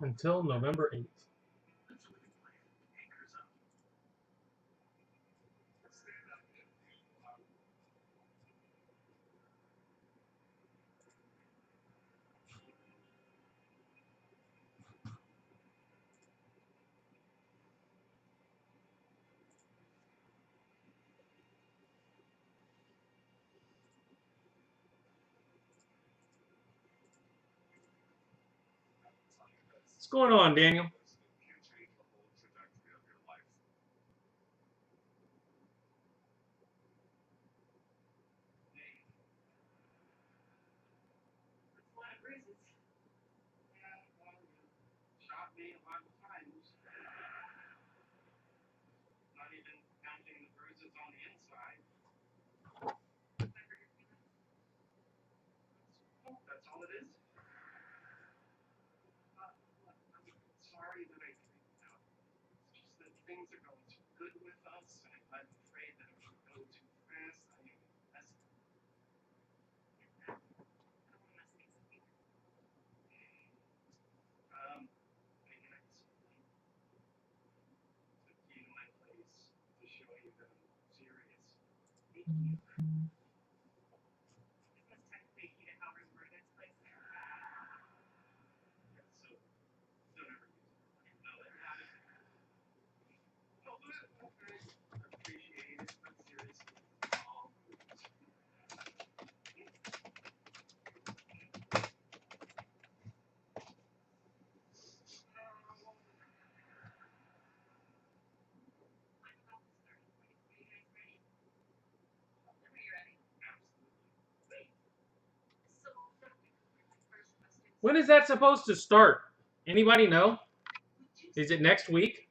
until November 8th. What's going on, Daniel? When is that supposed to start? Anybody know? Is it next week?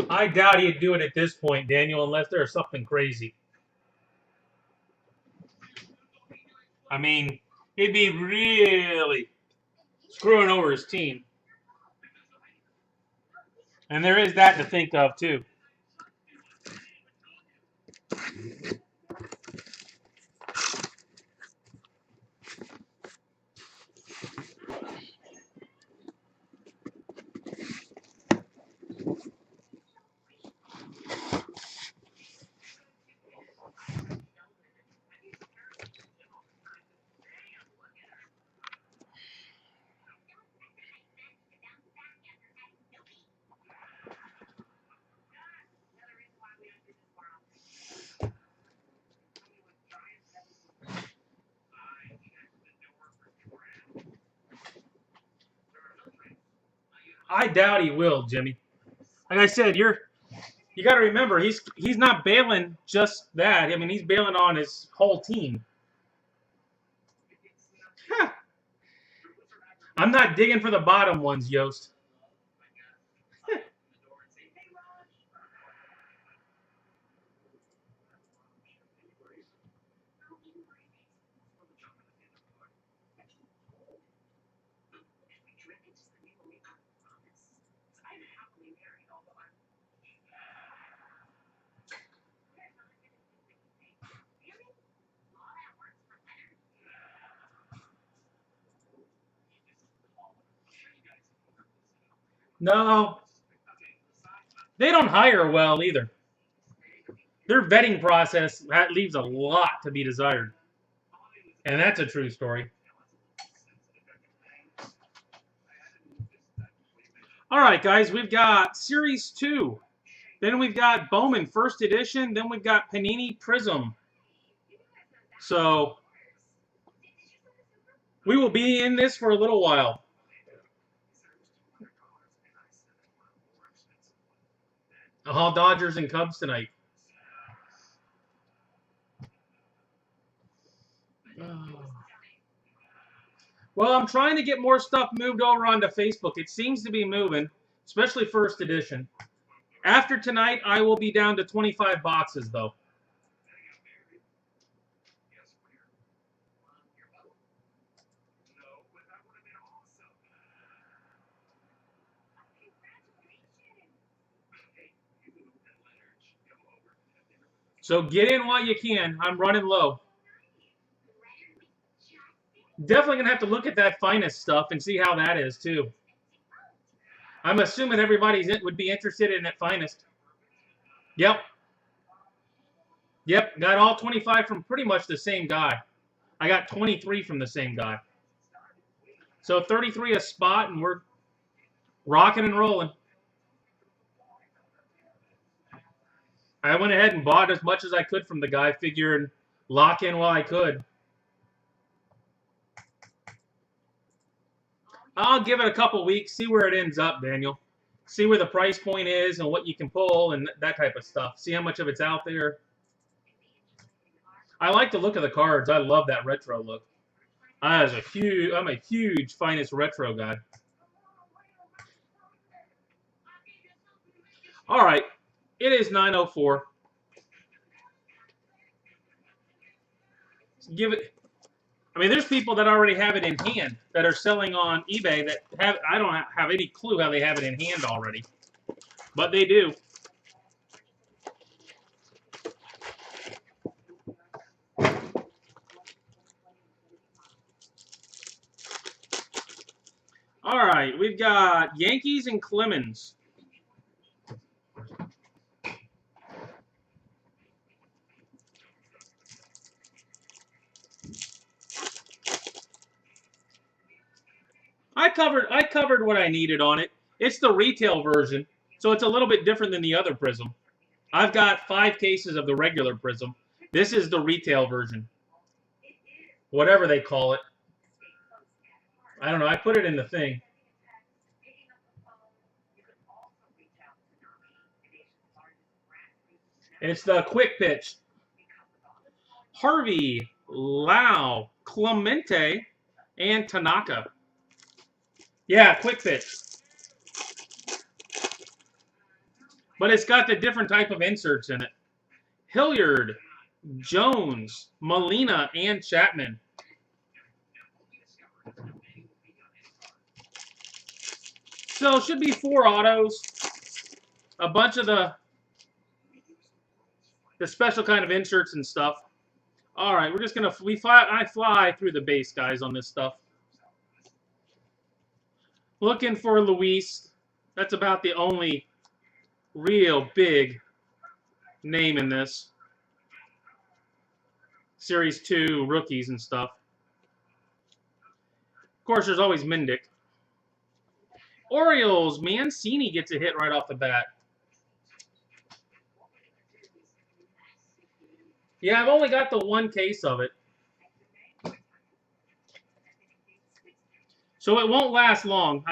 I doubt he'd do it at this point, Daniel, unless there's something crazy. I mean, he'd be really screwing over his team. And there is that to think of, too. I doubt he will, Jimmy. Like I said, you got to remember he's not bailing just that. I mean, he's bailing on his whole team. Huh. I'm not digging for the bottom ones, Yost. No, they don't hire well either. Their vetting process that leaves a lot to be desired, and that's a true story. All right, guys, we've got Series 2 Then we've got Bowman First Edition. Then we've got Panini Prism. So we will be in this for a little while. Dodgers and Cubs tonight. Well, I'm trying to get more stuff moved over onto Facebook. It seems to be moving, especially First Edition. After tonight, I will be down to 25 boxes, though. So get in while you can. I'm running low. Definitely going to have to look at that Finest stuff and see how that is, too. I'm assuming everybody would be interested in that Finest. Yep. Yep, got all 25 from pretty much the same guy. I got 23 from the same guy. So 33 a spot, and we're rocking and rolling. I went ahead and bought as much as I could from the guy, figuring lock in while I could. I'll give it a couple weeks, see where it ends up, Daniel. See where the price point is and what you can pull and that type of stuff. See how much of it's out there. I like the look of the cards. I love that retro look. I'm a huge Finest retro guy. All right. It is 9:04. Give it. I mean, there's people that already have it in hand that are selling on eBay that have. I don't have any clue how they have it in hand already, but they do. All right, we've got Yankees and Clemens. I covered what I needed on it. It's the retail version, so it's a little bit different than the other Prism. I've got 5 cases of the regular Prism. This is the retail version. Whatever they call it. I don't know. I put it in the thing. And it's the quick pitch. Harvey, Lau, Clemente, and Tanaka. Yeah, quick pitch. But it's got the different type of inserts in it. Hilliard, Jones, Molina, and Chapman. So it should be 4 autos. A bunch of the special kind of inserts and stuff. All right, we're just gonna I fly through the base, guys, on this stuff. Looking for Luis. That's about the only real big name in this. Series 2 rookies and stuff. Of course, there's always Mendick. Orioles, Mancini gets a hit right off the bat. Yeah, I've only got the 1 case of it. So it won't last long.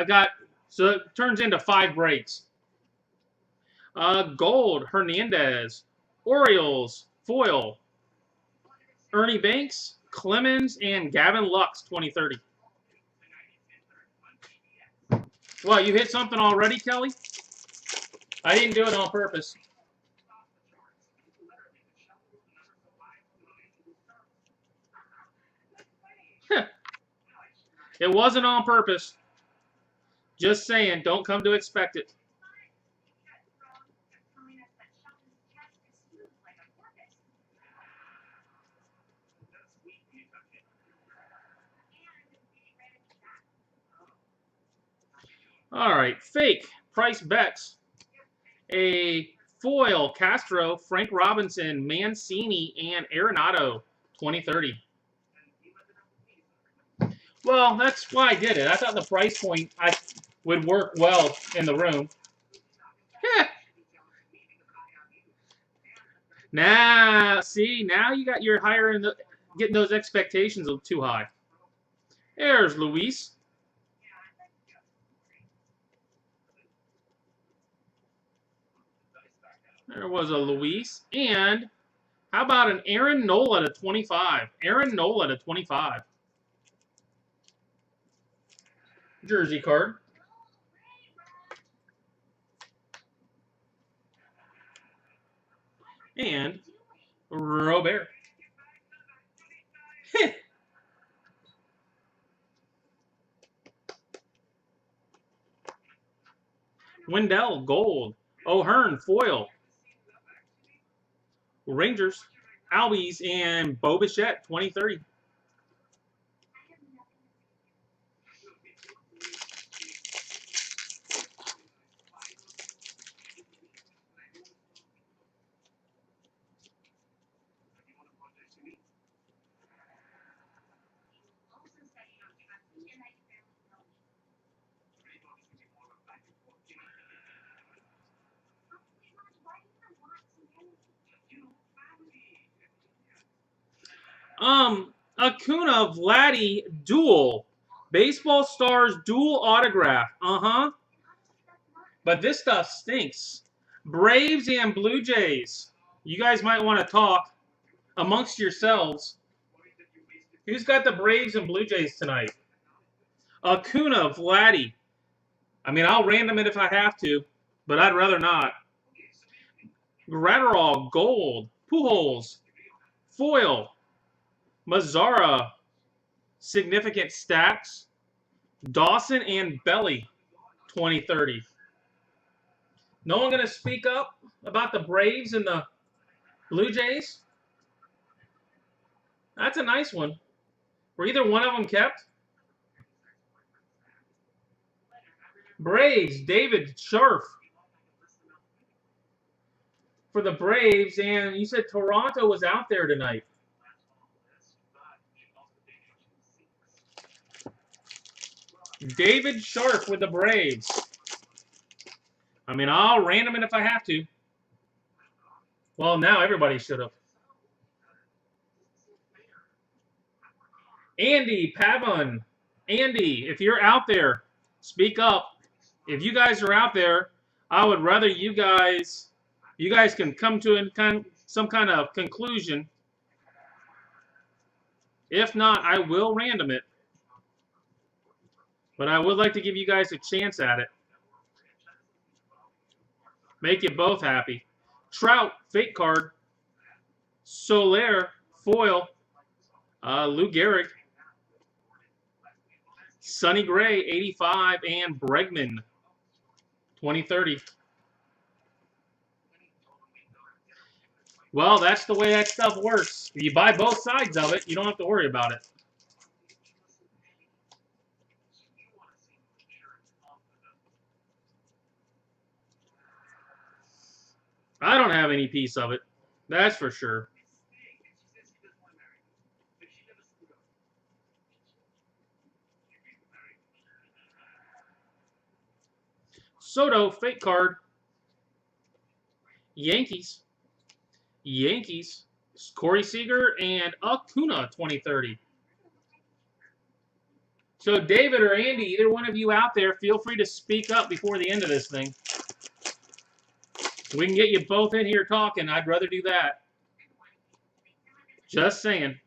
So it turns into 5 breaks. Gold, Hernandez. Orioles, foil. Ernie Banks, Clemens, and Gavin Lux, 2030. What, you hit something already, Kelly? I didn't do it on purpose. It wasn't on purpose. Just saying, don't come to expect it. All right, fake Price Becks. A foil Castro, Frank Robinson, Mancini, and Arenado, 2030. Well, that's why I did it. I thought the price point would work well in the room. Now, see, now you got your higher in the getting those expectations a little too high. There's Luis. There was a Luis. And how about an Aaron Nola to 25? Aaron Nola to 25. Jersey card. And Robert. Wendell, gold. O'Hearn, foil. Rangers, Albies, and Bo Bichette, 2030. Acuna Vladdy dual. Baseball Stars dual autograph. But this stuff stinks. Braves and Blue Jays. You guys might want to talk amongst yourselves. Who's got the Braves and Blue Jays tonight? Acuna Vladdy. I mean, I'll random it if I have to, but I'd rather not. Gratterall, gold. Pujols, foil. Mazzara, significant stacks. Dawson and Belly, 2030. No one going to speak up about the Braves and the Blue Jays? That's a nice one. Were either one of them kept? Braves, David Scharf for the Braves. And you said Toronto was out there tonight. David Scharf with the Braves. I mean, I'll random it if I have to. Well, now everybody should have. Andy Pavon. Andy, if you're out there, speak up. If you guys are out there, I would rather you guys can come to some kind of conclusion. If not, I will random it. But I would like to give you guys a chance at it. Make you both happy. Trout, fake card. Soler, foil. Lou Gehrig. Sonny Gray, 85. And Bregman, 2030. Well, that's the way that stuff works. If you buy both sides of it, you don't have to worry about it. I don't have any piece of it. That's for sure. Soto, fake card. Yankees. Yankees. Corey Seager and Acuna, 2030. So David or Andy, either one of you out there, feel free to speak up before the end of this thing. We can get you both in here talking. I'd rather do that. Just saying.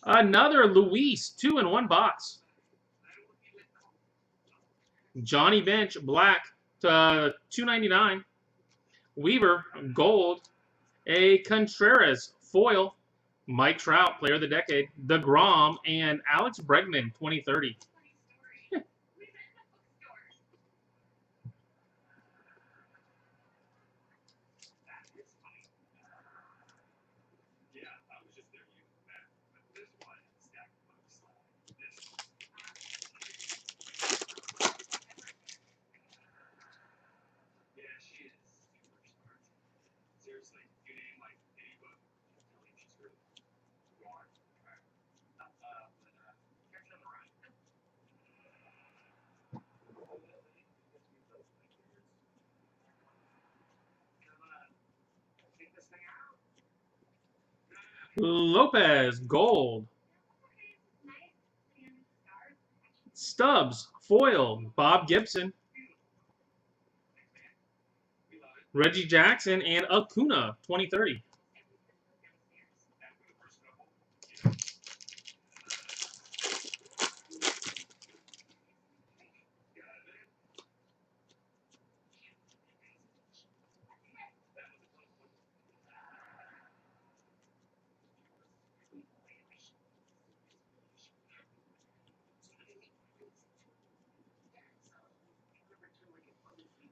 Another Luis, 2 in 1 box. Johnny Bench, black to 299. Weaver, gold. A Contreras, foil. Mike Trout, player of the decade. DeGrom and Alex Bregman, 2030. Lopez, gold. Stubbs, foil. Bob Gibson. Reggie Jackson and Acuna, 2030.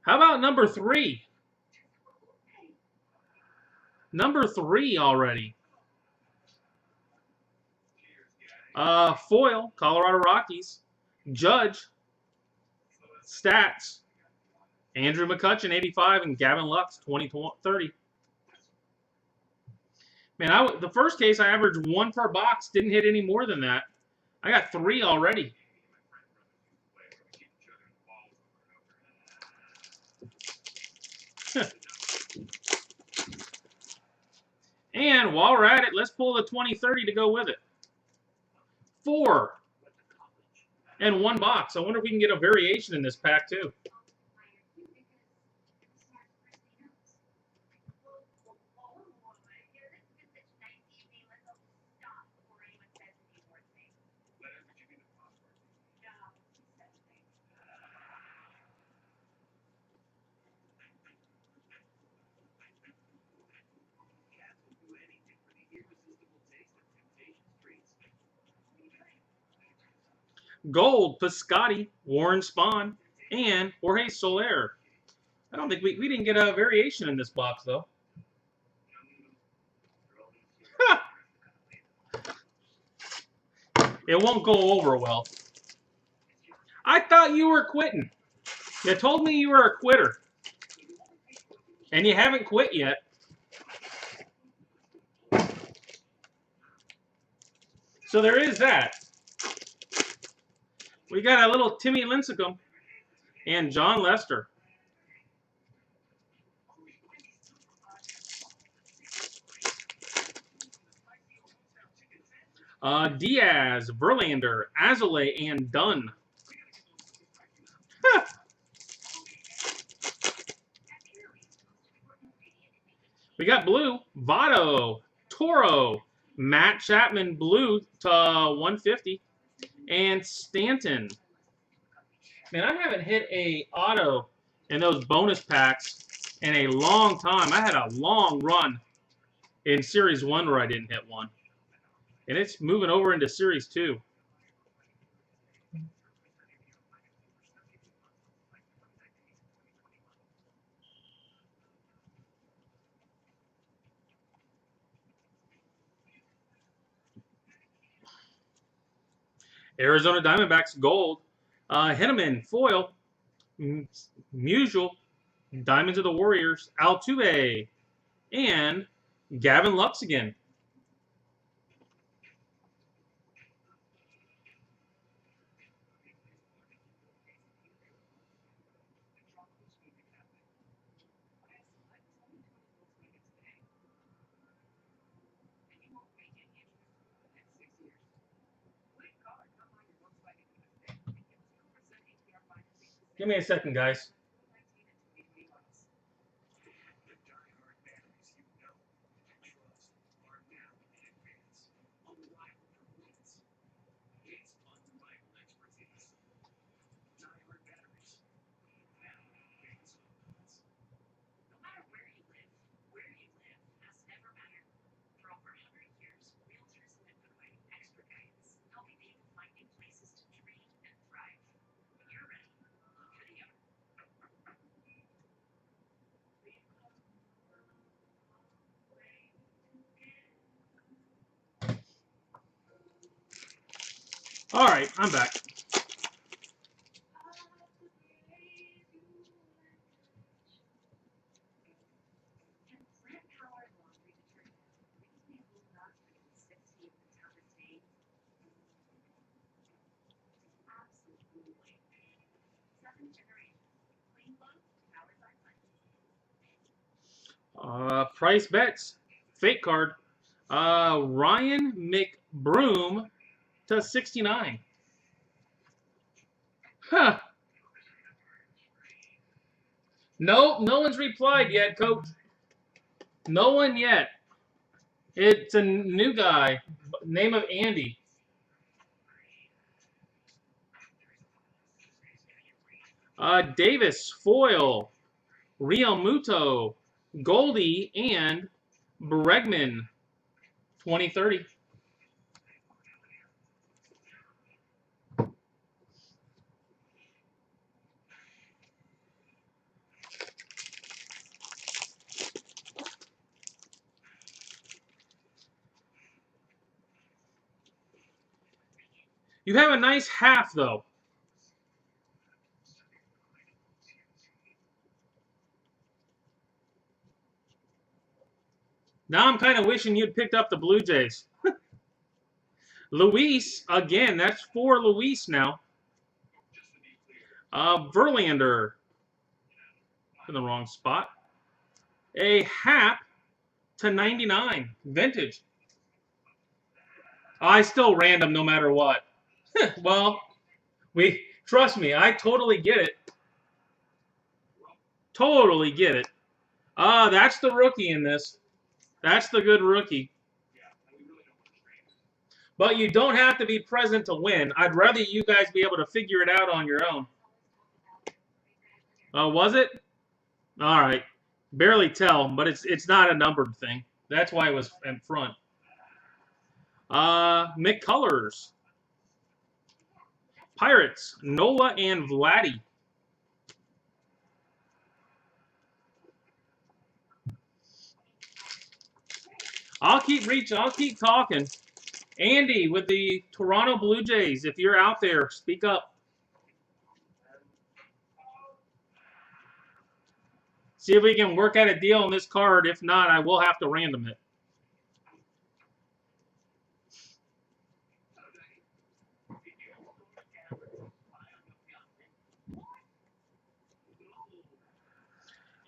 How about number 3? Number 3 already. Foil, Colorado Rockies. Judge, stats. Andrew McCutchen, 85, and Gavin Lux, 2030. Man, the first case I averaged 1 per box. Didn't hit any more than that. I got 3 already. And while we're at it, let's pull the 2030 to go with it. 4 and 1 box. I wonder if we can get a variation in this pack too. Gold, Piscotty, Warren Spahn, and Jorge Soler. I don't think we didn't get a variation in this box, though. It won't go over well. I thought you were quitting. You told me you were a quitter. And you haven't quit yet. So there is that. We got a little Timmy Lincecum and John Lester. Diaz, Verlander, Azalea, and Dunn. We got blue, Votto, Toro, Matt Chapman, blue to 150, and Stanton. Man, I haven't hit a auto in those bonus packs in a long time. I had a long run in Series 1 where I didn't hit one. And it's moving over into Series 2. Arizona Diamondbacks, gold. Henneman, foil. Musial, Diamonds of the Warriors. Altuve, and Gavin Lux again. Give me a second, guys. All right, I'm back. Price bets, fake card. Ryan McBroom to 69. Huh. Nope, no one's replied yet, Coach. No one yet. It's a new guy. Name of Andy. Davis, Foil, Real Muto, Goldie, and Bregman. 2030. You have a nice half, though. Now I'm kind of wishing you'd picked up the Blue Jays. Luis, again, that's for Luis now. Verlander. In the wrong spot. A Hap to 99. Vintage. I still random no matter what. Well, trust me, I totally get it. Totally get it. That's the rookie in this. That's the good rookie. But you don't have to be present to win. I'd rather you guys be able to figure it out on your own. Was it? All right. Barely tell, but it's not a numbered thing. That's why it was in front. McCullers. Pirates, Nola and Vladdy. I'll keep reaching. I'll keep talking. Andy with the Toronto Blue Jays. If you're out there, speak up. See if we can work out a deal on this card. If not, I will have to random it.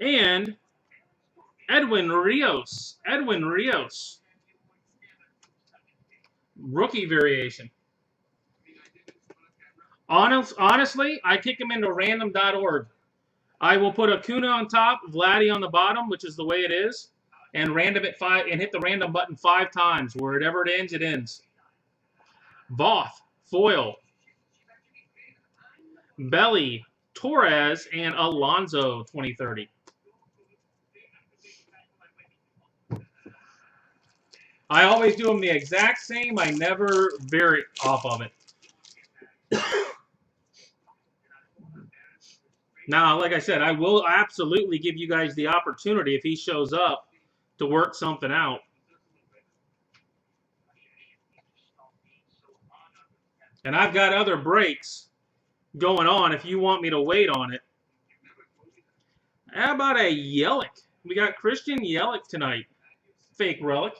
And Edwin Rios. Edwin Rios. Rookie variation. Honestly, I kick him into random.org. I will put Acuna on top, Vladdy on the bottom, which is the way it is, and random it 5 and hit the random button 5 times. Wherever it ends, it ends. Voth, Foil, Belly, Torres, and Alonso 2030. I always do them the exact same. I never vary off of it. Now, like I said, I will absolutely give you guys the opportunity if he shows up to work something out. And I've got other breaks going on if you want me to wait on it. How about a Yelich? We got Christian Yelich tonight. Fake relic.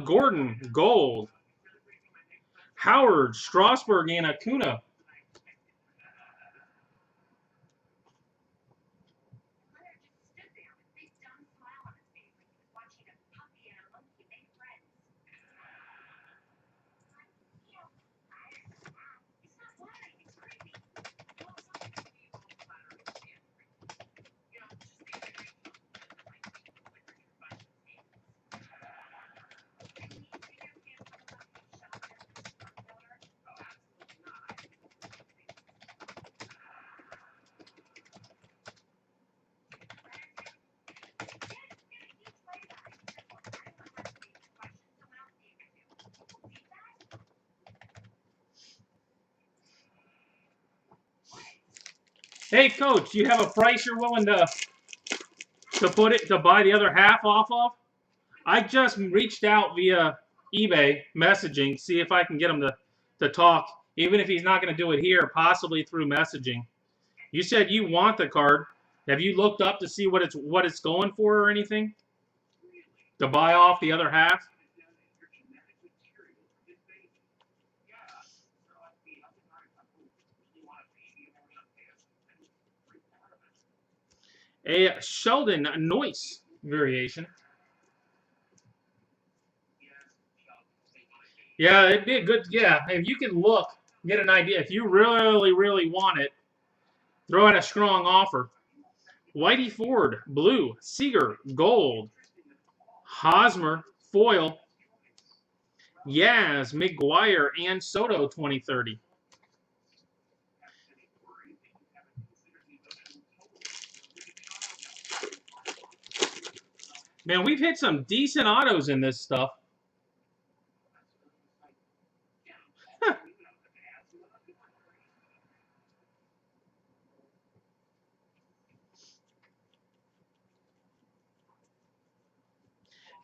Gordon, Gold. Howard, Strasburg, and Acuna. Hey, Coach, you have a price you're willing to buy the other half off of? I just reached out via eBay messaging, see if I can get him to talk, even if he's not going to do it here, possibly through messaging. You said you want the card. Have you looked up to see what it's going for or anything? To buy off the other half? A Sheldon Noyce variation. Yeah, it'd be a good, yeah, if you can look, get an idea. If you really, really want it, throw out a strong offer. Whitey Ford, blue. Seager, gold. Hosmer, foil. Yaz, McGuire, and Soto 2030. Man, we've hit some decent autos in this stuff. Huh.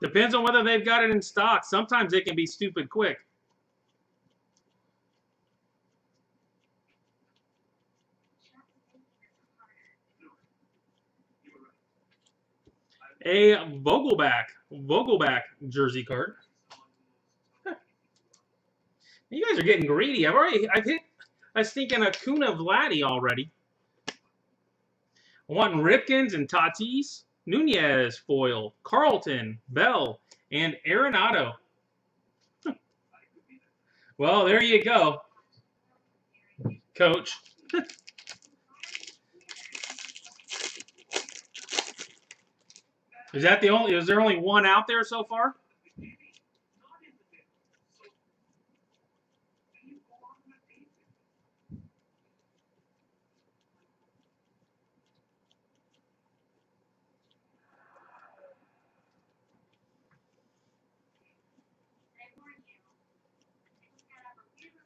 Depends on whether they've got it in stock. Sometimes they can be stupid quick. A Vogelback jersey card. Huh. You guys are getting greedy. I've hit a stinking Acuna Vladdy already. I'm wanting Ripkins and Tatis, Nunez foil, Carlton, Bell, and Arenado. Well, there you go, Coach. Is there only one out there so far?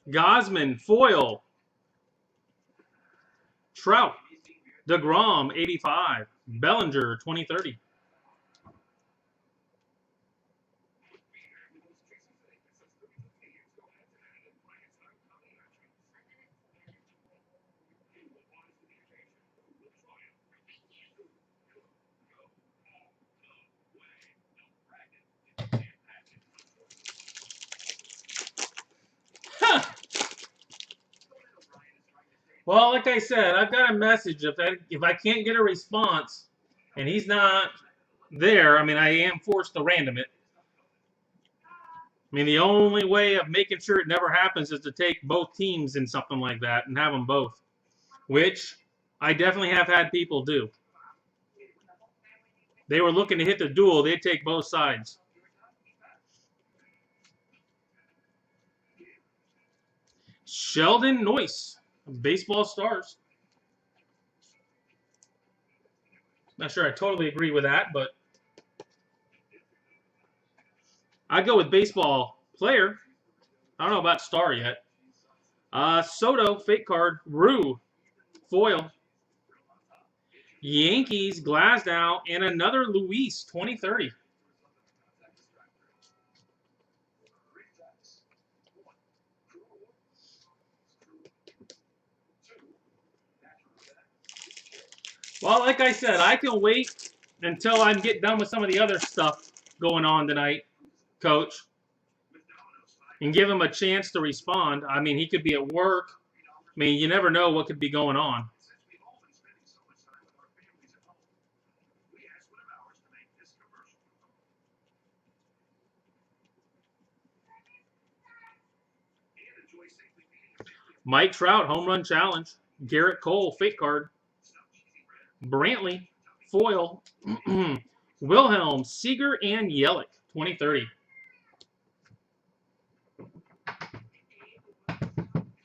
Gosman, foil. Trout, DeGrom, 85. Bellinger, 2030. Huh. Well, like I said, I've got a message. If I can't get a response and he's not there, I mean, I am forced to random it. I mean, the only way of making sure it never happens is to take both teams in something like that and have them both, which I definitely have had people do. They were looking to hit the duel. They'd take both sides. Sheldon Noyce, Baseball Stars. Not sure I totally agree with that, but I'd go with baseball player. I don't know about star yet. Soto, fake card. Rue, foil. Yankees, Glasnow, and another Luis, 2030. Well, like I said, I can wait until I get done with some of the other stuff going on tonight, Coach, and give him a chance to respond. I mean, he could be at work. I mean, you never know what could be going on. Mike Trout, home run challenge. Garrett Cole, fake card. Brantley, foil. Wilhelm, Seager, and Yelich, 2030.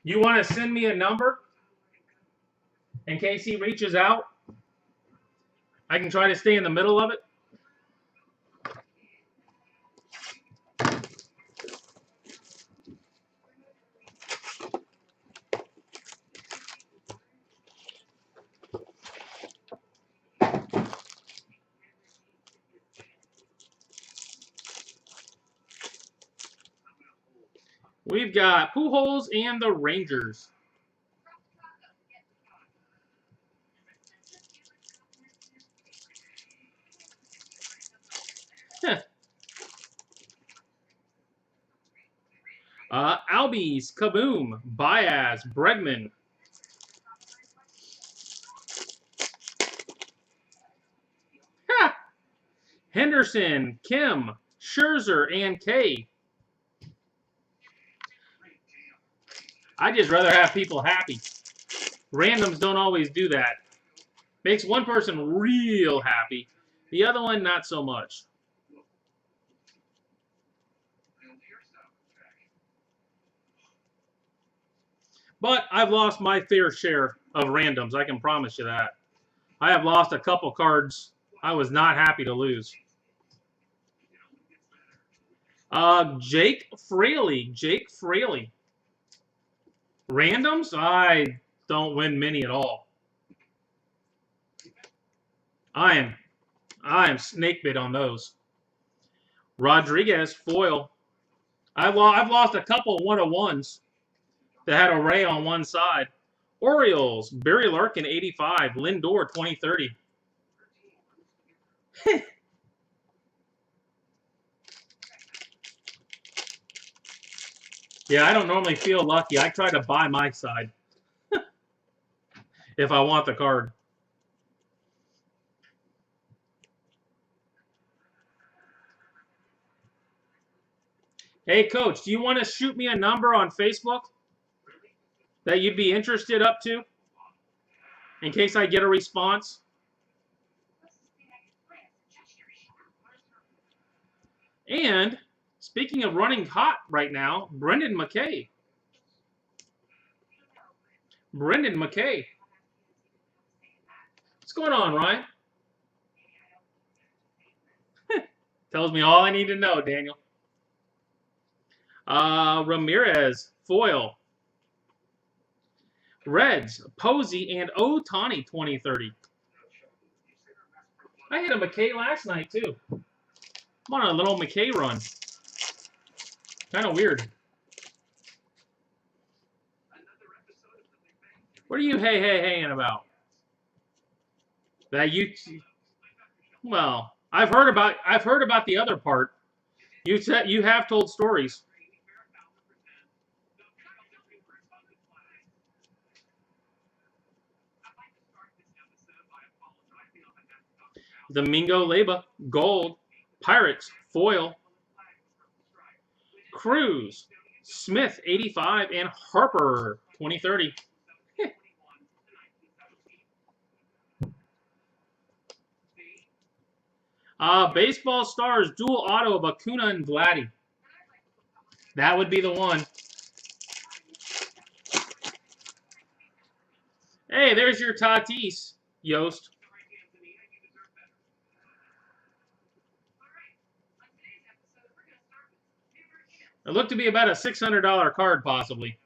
You want to send me a number in case he reaches out? I can try to stay in the middle of it. We've got Pujols and the Rangers. Albies, Kaboom, Baez, Bregman. Henderson, Kim, Scherzer, and K. I just rather have people happy. Randoms don't always do that. Makes one person real happy, the other one not so much. But I've lost my fair share of randoms, I can promise you that. I have lost a couple cards I was not happy to lose. Jake Fraley. Jake Fraley. Randoms? I don't win many at all. I am snake bit on those. Rodriguez foil. I've lost a couple 101s that had a Ray on one side. Orioles, Barry Larkin 85, Lindor 2030. Yeah, I don't normally feel lucky. I try to buy my side if I want the card. Hey, Coach, do you want to shoot me a number on Facebook that you'd be interested up to in case I get a response? And speaking of running hot right now, Brendan McKay. Brendan McKay. What's going on, Ryan? Tells me all I need to know, Daniel. Ramirez, foil. Reds, Posey, and Ohtani 2030. I hit a McKay last night, too. I'm on a little McKay run. Kind of weird. What are you hey-hey-haying about? That you... Well, I've heard about the other part. You said you have told stories. Domingo Leyba, gold. Pirates, foil. Cruz, Smith, 85, and Harper, 2030. Baseball Stars, dual auto of Acuna and Vladdy. That would be the one. Hey, there's your Tatis, Yost. It looked to be about a $600 card, possibly.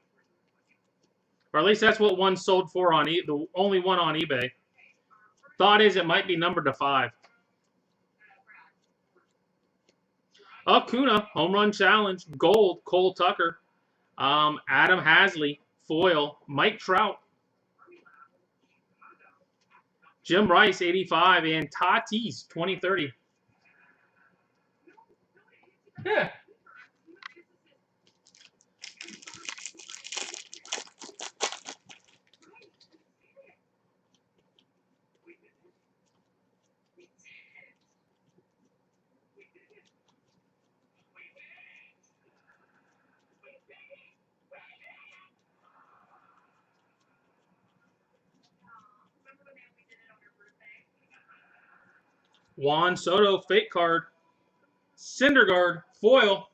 Or at least that's what one sold for on the only one on eBay. Thought is it might be numbered to 5. Acuna, home run challenge, gold, Cole Tucker. Adam Hasley, foil, Mike Trout. Jim Rice, 85, and Tatis, 2030. Yeah. Juan Soto, fake card. Syndergaard, foil.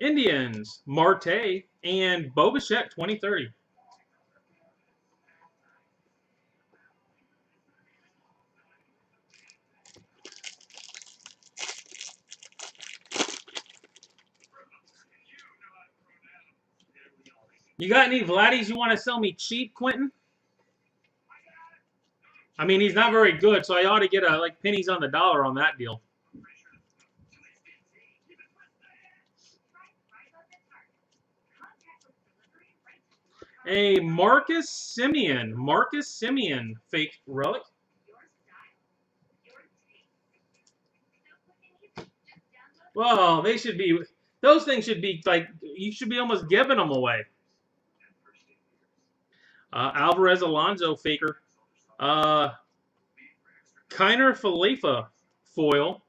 Indians, Marte, and Bo Bichette, 2030. You got any Vladdies you want to sell me cheap, Quentin? I mean, he's not very good, so I ought to get like pennies on the dollar on that deal. A Marcus Semien, fake relic. Well, they should be, those things should be like, you should be almost giving them away. Alvarez Alonso, faker. Kiner Falefa foil.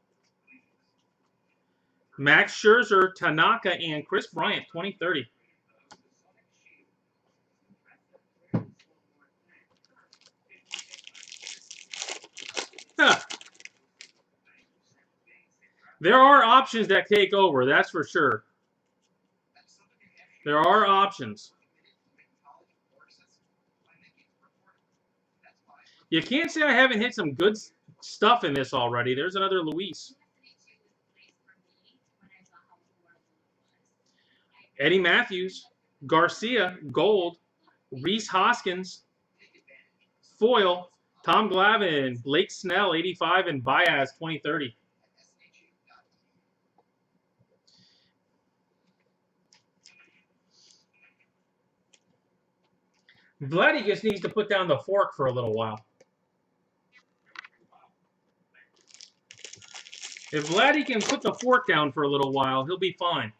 Max Scherzer, Tanaka, and Chris Bryant, 2030. Huh. There are options that take over, that's for sure. There are options. You can't say I haven't hit some good stuff in this already. There's another Luis. Eddie Matthews, Garcia, gold, Rhys Hoskins, foil, Tom Glavine, Blake Snell, 85, and Baez, 2030. Vladdy just needs to put down the fork for a little while. If Vladdy can put the fork down for a little while, he'll be fine.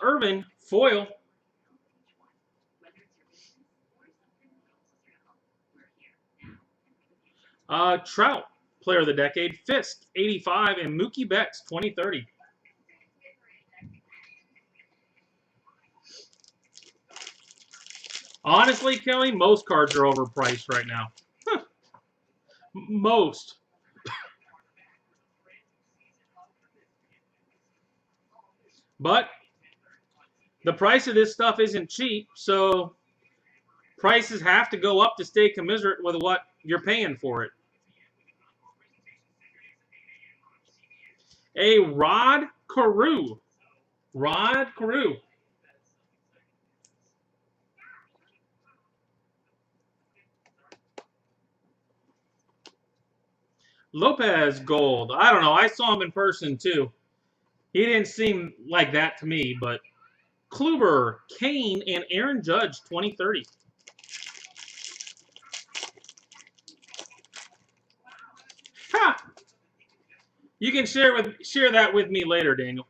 Irvin, foil. Trout, player of the decade. Fisk, 85, and Mookie Betts, 2030. Honestly, Kelly, most cards are overpriced right now. Huh. Most. But the price of this stuff isn't cheap, so prices have to go up to stay commensurate with what you're paying for it. A Rod Carew. Rod Carew. Lopez gold. I don't know. I saw him in person too. He didn't seem like that to me, but Kluber, Kane, and Aaron Judge, 2030. Ha! You can share that with me later, Daniel.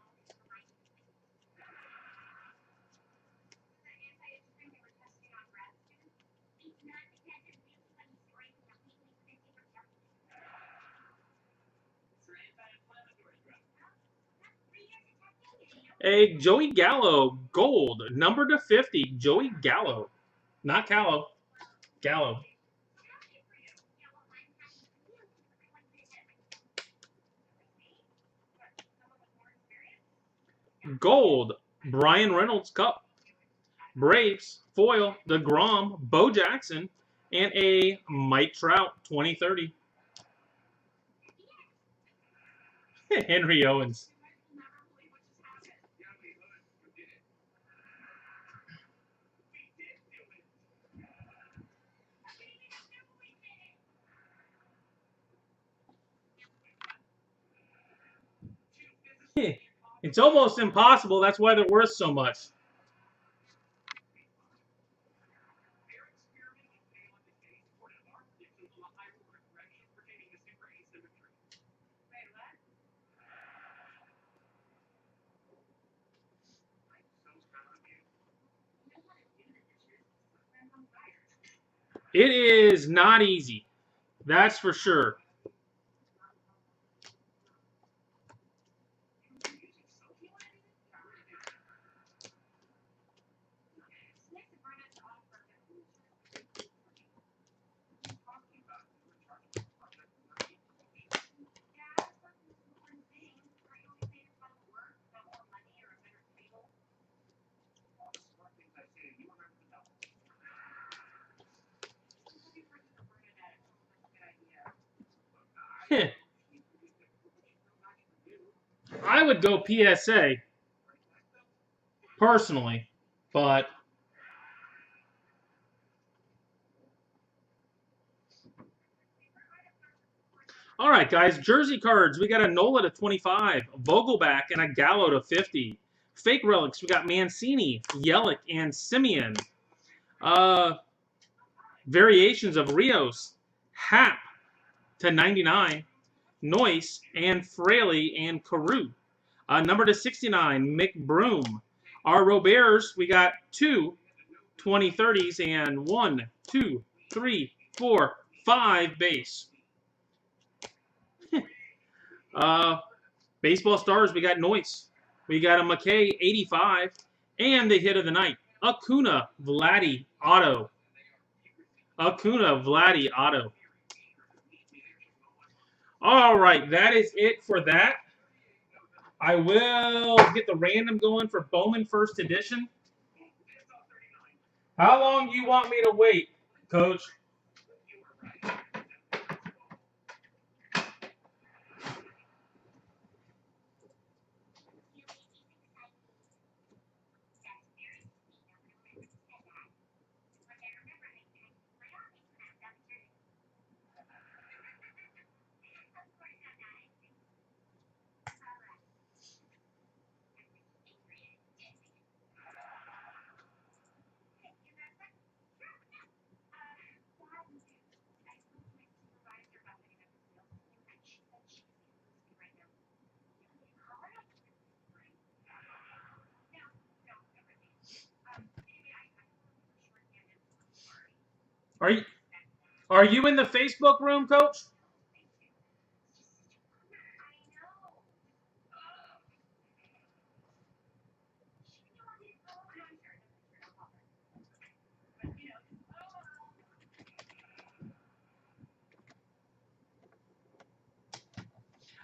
A Joey Gallo gold, number to 50. Joey Gallo, not Callow. Gallo. Gold, Brian Reynolds Cup. Braves, foil, DeGrom, Bo Jackson, and a Mike Trout, 2030. Henry Owens. It's almost impossible. That's why they're worth so much. It is not easy. That's for sure. I would go PSA personally, but all right, guys. Jersey cards. We got a Nola to 25, Vogelback, and a Gallo to 50. Fake relics. We got Mancini, Yelich, and Simeon. Variations of Rios, Hap to 99, Noyce, and Fraley, and Carew. Number to 69, McBroom. Our Roberts, we got 2 2030s and 1, 2, 3, 4, 5 base. Baseball stars, we got Noyce. We got a McKay 85, and the hit of the night, Acuna Vladdy Auto. Acuna Vladdy Auto. All right, that is it for that. I will get the random going for Bowman First Edition. How long do you want me to wait, Coach? Are you in the Facebook room, Coach?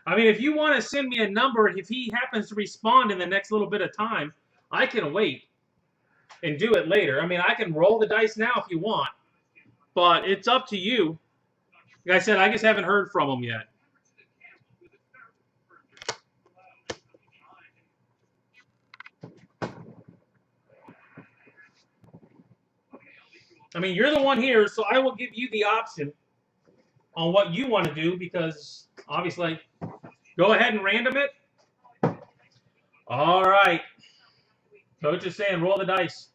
I mean, if you want to send me a number, if he happens to respond in the next little bit of time, I can wait and do it later. I mean, I can roll the dice now if you want, but it's up to you. Like I said, I just haven't heard from him yet. I mean, you're the one here, so I will give you the option on what you want to do because, obviously, go ahead and random it. All right. Coach is saying roll the dice.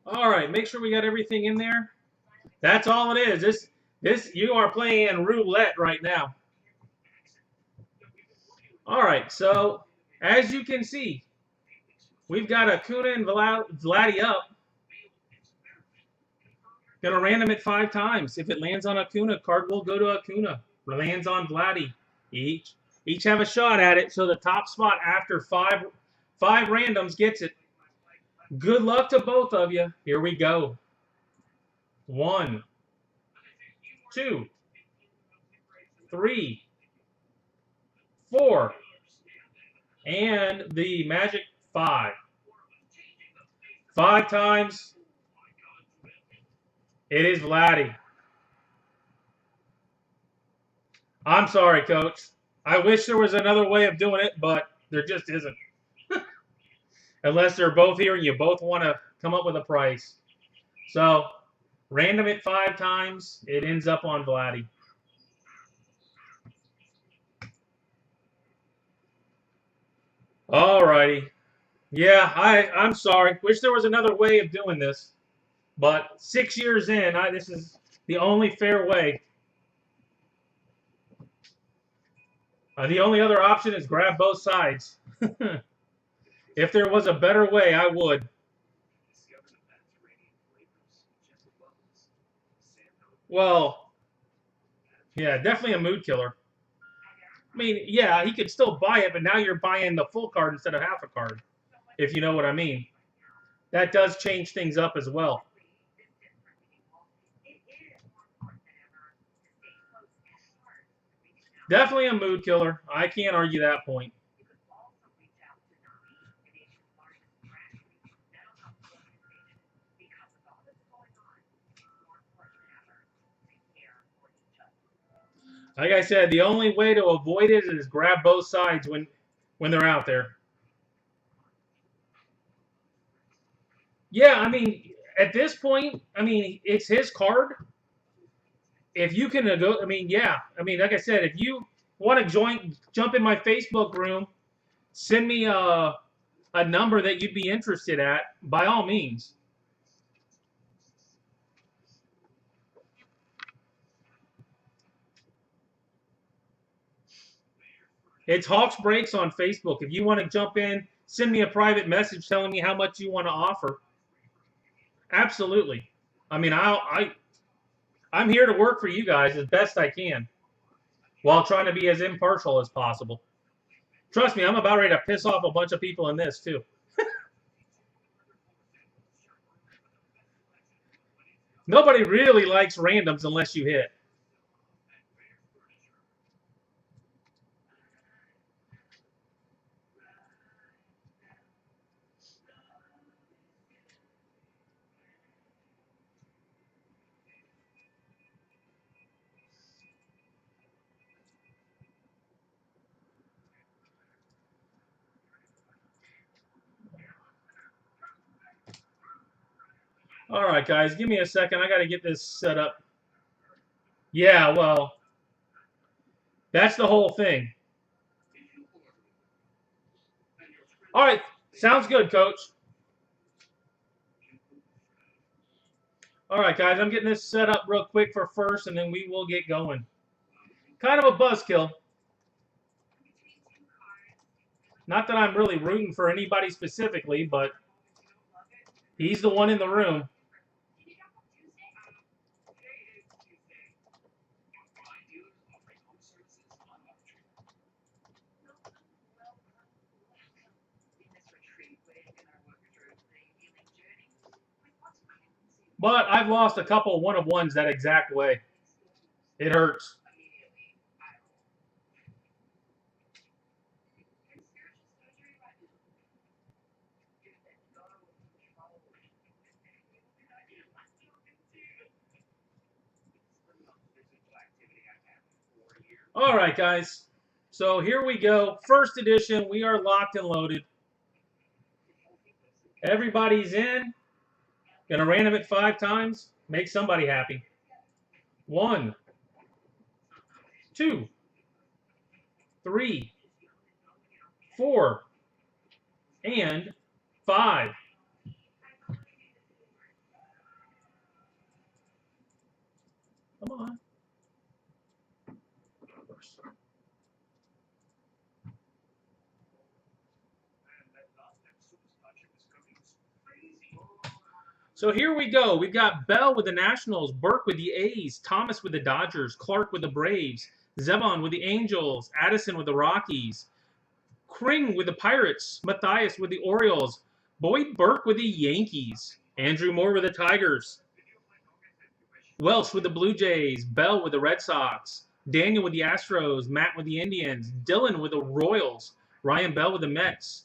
All right, make sure we got everything in there. That's all it is. This you are playing roulette right now. All right, so as you can see, we've got Acuna and Vladdy up. Gonna random it 5 times. If it lands on Acuna, card will go to Acuna. Lands on Vladdy. Each have a shot at it. So the top spot after five randoms gets it. Good luck to both of you. Here we go. 1, 2, 3, 4, and the magic 5. 5 times. It is Vladdy. I'm sorry, Coach. I wish there was another way of doing it, but there just isn't. Unless they're both here and you both want to come up with a price. So, random it 5 times. It ends up on Vladdy. All righty. Yeah, I'm sorry. Wish there was another way of doing this. But 6 years in, this is the only fair way. The only other option is grab both sides. If there was a better way, I would. Well, yeah, definitely a mood killer. I mean, yeah, he could still buy it, but now you're buying the full card instead of half a card, if you know what I mean. That does change things up as well. Definitely a mood killer. I can't argue that point. Like I said, the only way to avoid it is grab both sides when they're out there. Yeah, I mean, at this point, I mean, it's his card. If you can go, I mean, yeah, I mean, like I said, if you want to jump in my Facebook room, send me a number that you'd be interested at. By all means. It's Hawks Breaks on Facebook. If you want to jump in, send me a private message telling me how much you want to offer. Absolutely. I mean, I'm here to work for you guys as best I can while trying to be as impartial as possible. Trust me, I'm about ready to piss off a bunch of people in this too. Nobody really likes randoms unless you hit. All right, guys, give me a second. I got to get this set up. Yeah, well, that's the whole thing. All right, sounds good, Coach. All right, guys, I'm getting this set up real quick for first, and then we will get going. Kind of a buzzkill. Not that I'm really rooting for anybody specifically, but he's the one in the room. But I've lost a couple one-of-ones that exact way. It hurts. All right, guys. So here we go. First edition. We are locked and loaded. Everybody's in. Gonna random it 5 times. Make somebody happy. 1, 2, 3, 4, and 5. Come on. So here we go. We've got Bell with the Nationals, Burke with the A's, Thomas with the Dodgers, Clark with the Braves, Zevon with the Angels, Addison with the Rockies, Kring with the Pirates, Matthias with the Orioles, Boyd Burke with the Yankees, Andrew Moore with the Tigers, Welsh with the Blue Jays, Bell with the Red Sox, Daniel with the Astros, Matt with the Indians, Dylan with the Royals, Ryan Bell with the Mets,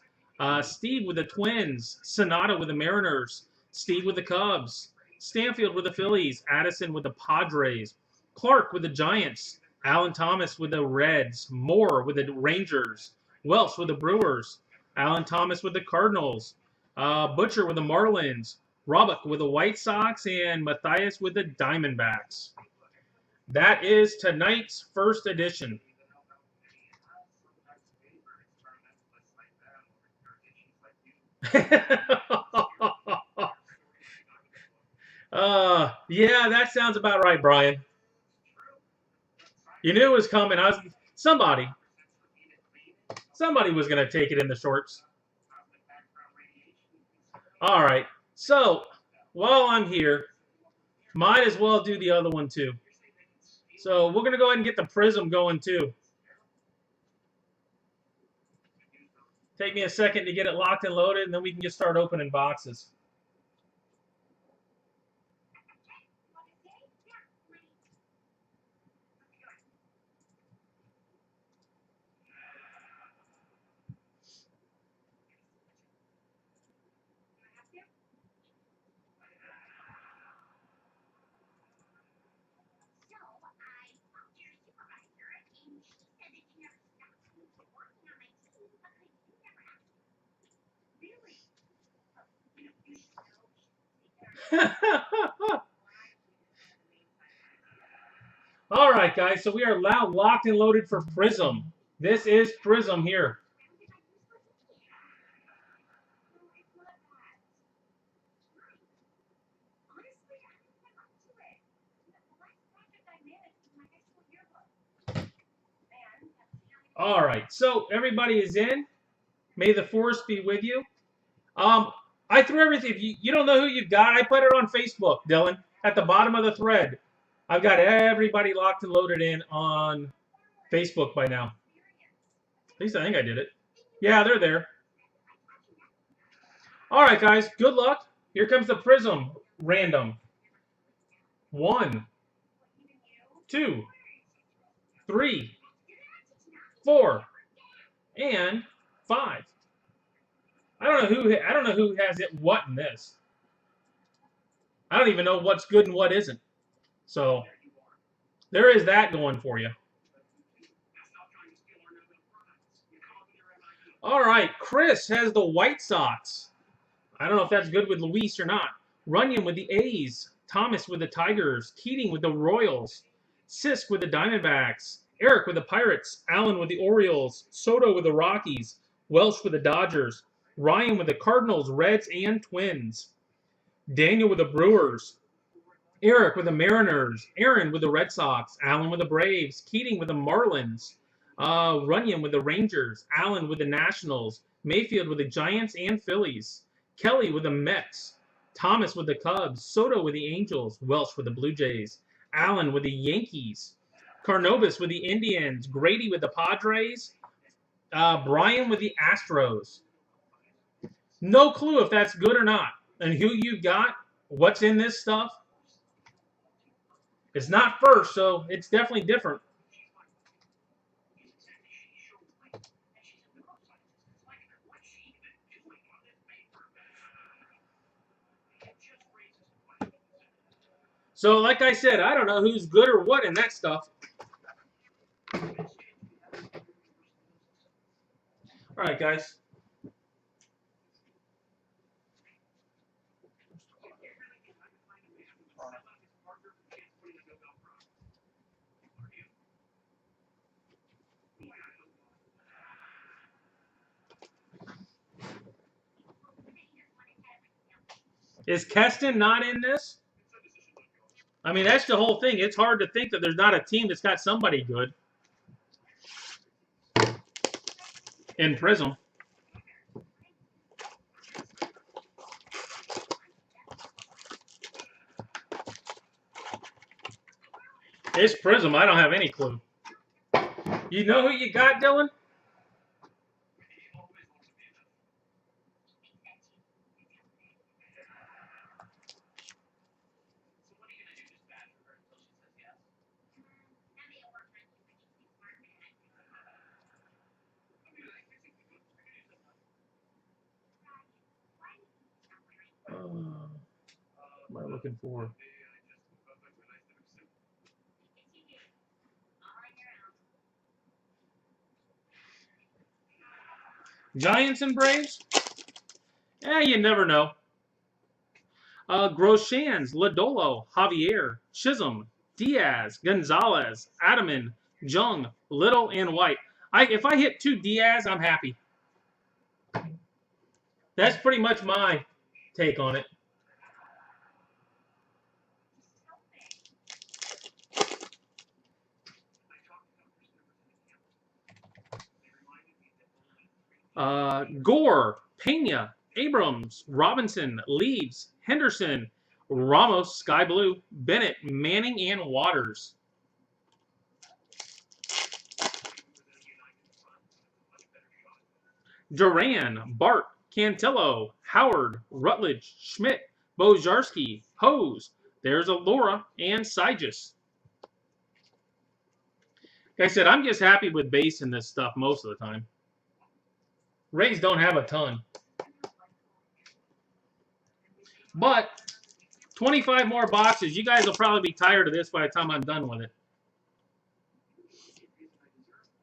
Steve with the Twins, Sonata with the Mariners, Steve with the Cubs, Stanfield with the Phillies, Addison with the Padres, Clark with the Giants, Alan Thomas with the Reds, Moore with the Rangers, Welsh with the Brewers, Alan Thomas with the Cardinals, Butcher with the Marlins, Robuck with the White Sox, and Matthias with the Diamondbacks. That is tonight's first edition. Yeah, that sounds about right, Brian. You knew it was coming. Somebody was going to take it in the shorts. All right. So while I'm here, might as well do the other one too. So we're going to go ahead and get the Prism going too. Take me a second to get it locked and loaded, and then we can just start opening boxes. All right, guys. So we are now locked and loaded for Prism. This is Prism here. All right. So everybody is in. May the force be with you. I threw everything. If you don't know who you've got, I put it on Facebook, Dylan, at the bottom of the thread. I've got everybody locked and loaded in on Facebook by now. At least I think I did it. Yeah, they're there. All right, guys. Good luck. Here comes the Prism random. 1, 2, 3, 4, and 5. I don't know who has it what in this. I don't even know what's good and what isn't. So there is that going for you. All right, Chris has the White Sox. I don't know if that's good with Luis or not. Runyon with the A's. Thomas with the Tigers. Keating with the Royals. Sisk with the Diamondbacks. Eric with the Pirates. Allen with the Orioles. Soto with the Rockies. Welsh with the Dodgers. Ryan with the Cardinals, Reds, and Twins. Daniel with the Brewers. Eric with the Mariners. Aaron with the Red Sox. Allen with the Braves. Keating with the Marlins. Runyon with the Rangers. Allen with the Nationals. Mayfield with the Giants and Phillies. Kelly with the Mets. Thomas with the Cubs. Soto with the Angels. Welsh with the Blue Jays. Allen with the Yankees. Carnobus with the Indians. Grady with the Padres. Brian with the Astros. No clue if that's good or not. And who you got, what's in this stuff. It's not first, so it's definitely different. So, like I said, I don't know who's good or what in that stuff. All right, guys. Is Keston not in this? I mean, that's the whole thing. It's hard to think that there's not a team that's got somebody good in Prism. It's Prism. I don't have any clue. You know who you got, Dylan? What am I looking for? Giants and Braves? You never know. Groshans, Lodolo, Javier, Chisholm, Diaz, Gonzalez, Adaman, Jung, Little, and White. If I hit 2 Diaz, I'm happy. That's pretty much my take on it. Gore, Pena, Abrams, Robinson, Leaves, Henderson, Ramos, Sky Blue, Bennett, Manning, and Waters. Duran, Bart, Cantillo, Howard, Rutledge, Schmidt, Bojarski, Hose. There's a Laura and Sigis. Like I said, I'm just happy with base in this stuff most of the time. Rays don't have a ton. But 25 more boxes. You guys will probably be tired of this by the time I'm done with it.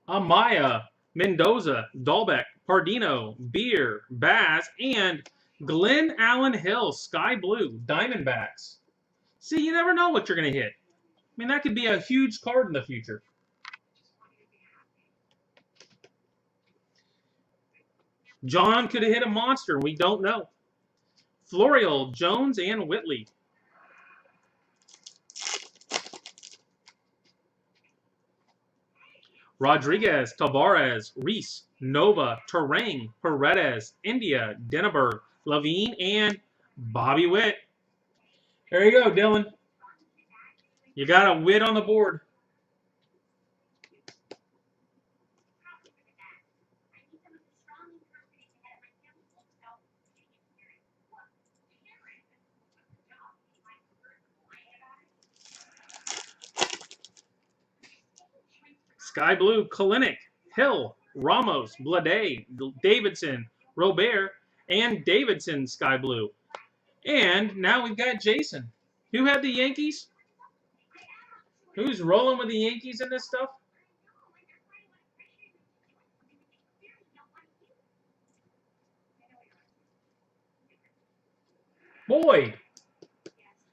Amaya, Mendoza, Dahlbeck, Pardino, Beer, Baz, and Glenn Allen Hill, Sky Blue, Diamondbacks. See, you never know what you're going to hit. I mean, that could be a huge card in the future. John could have hit a monster. We don't know. Florial, Jones, and Whitley. Rodriguez, Tavares, Reese, Nova, Terang, Paredes, India, Denneberg, Levine, and Bobby Witt. There you go, Dylan. You got a Witt on the board. Sky Blue, Kalinick, Hill, Ramos, Blade, Davidson, Robert, and Davidson, Sky Blue. And now we've got Jason. Who had the Yankees? Who's rolling with the Yankees in this stuff? Boyd.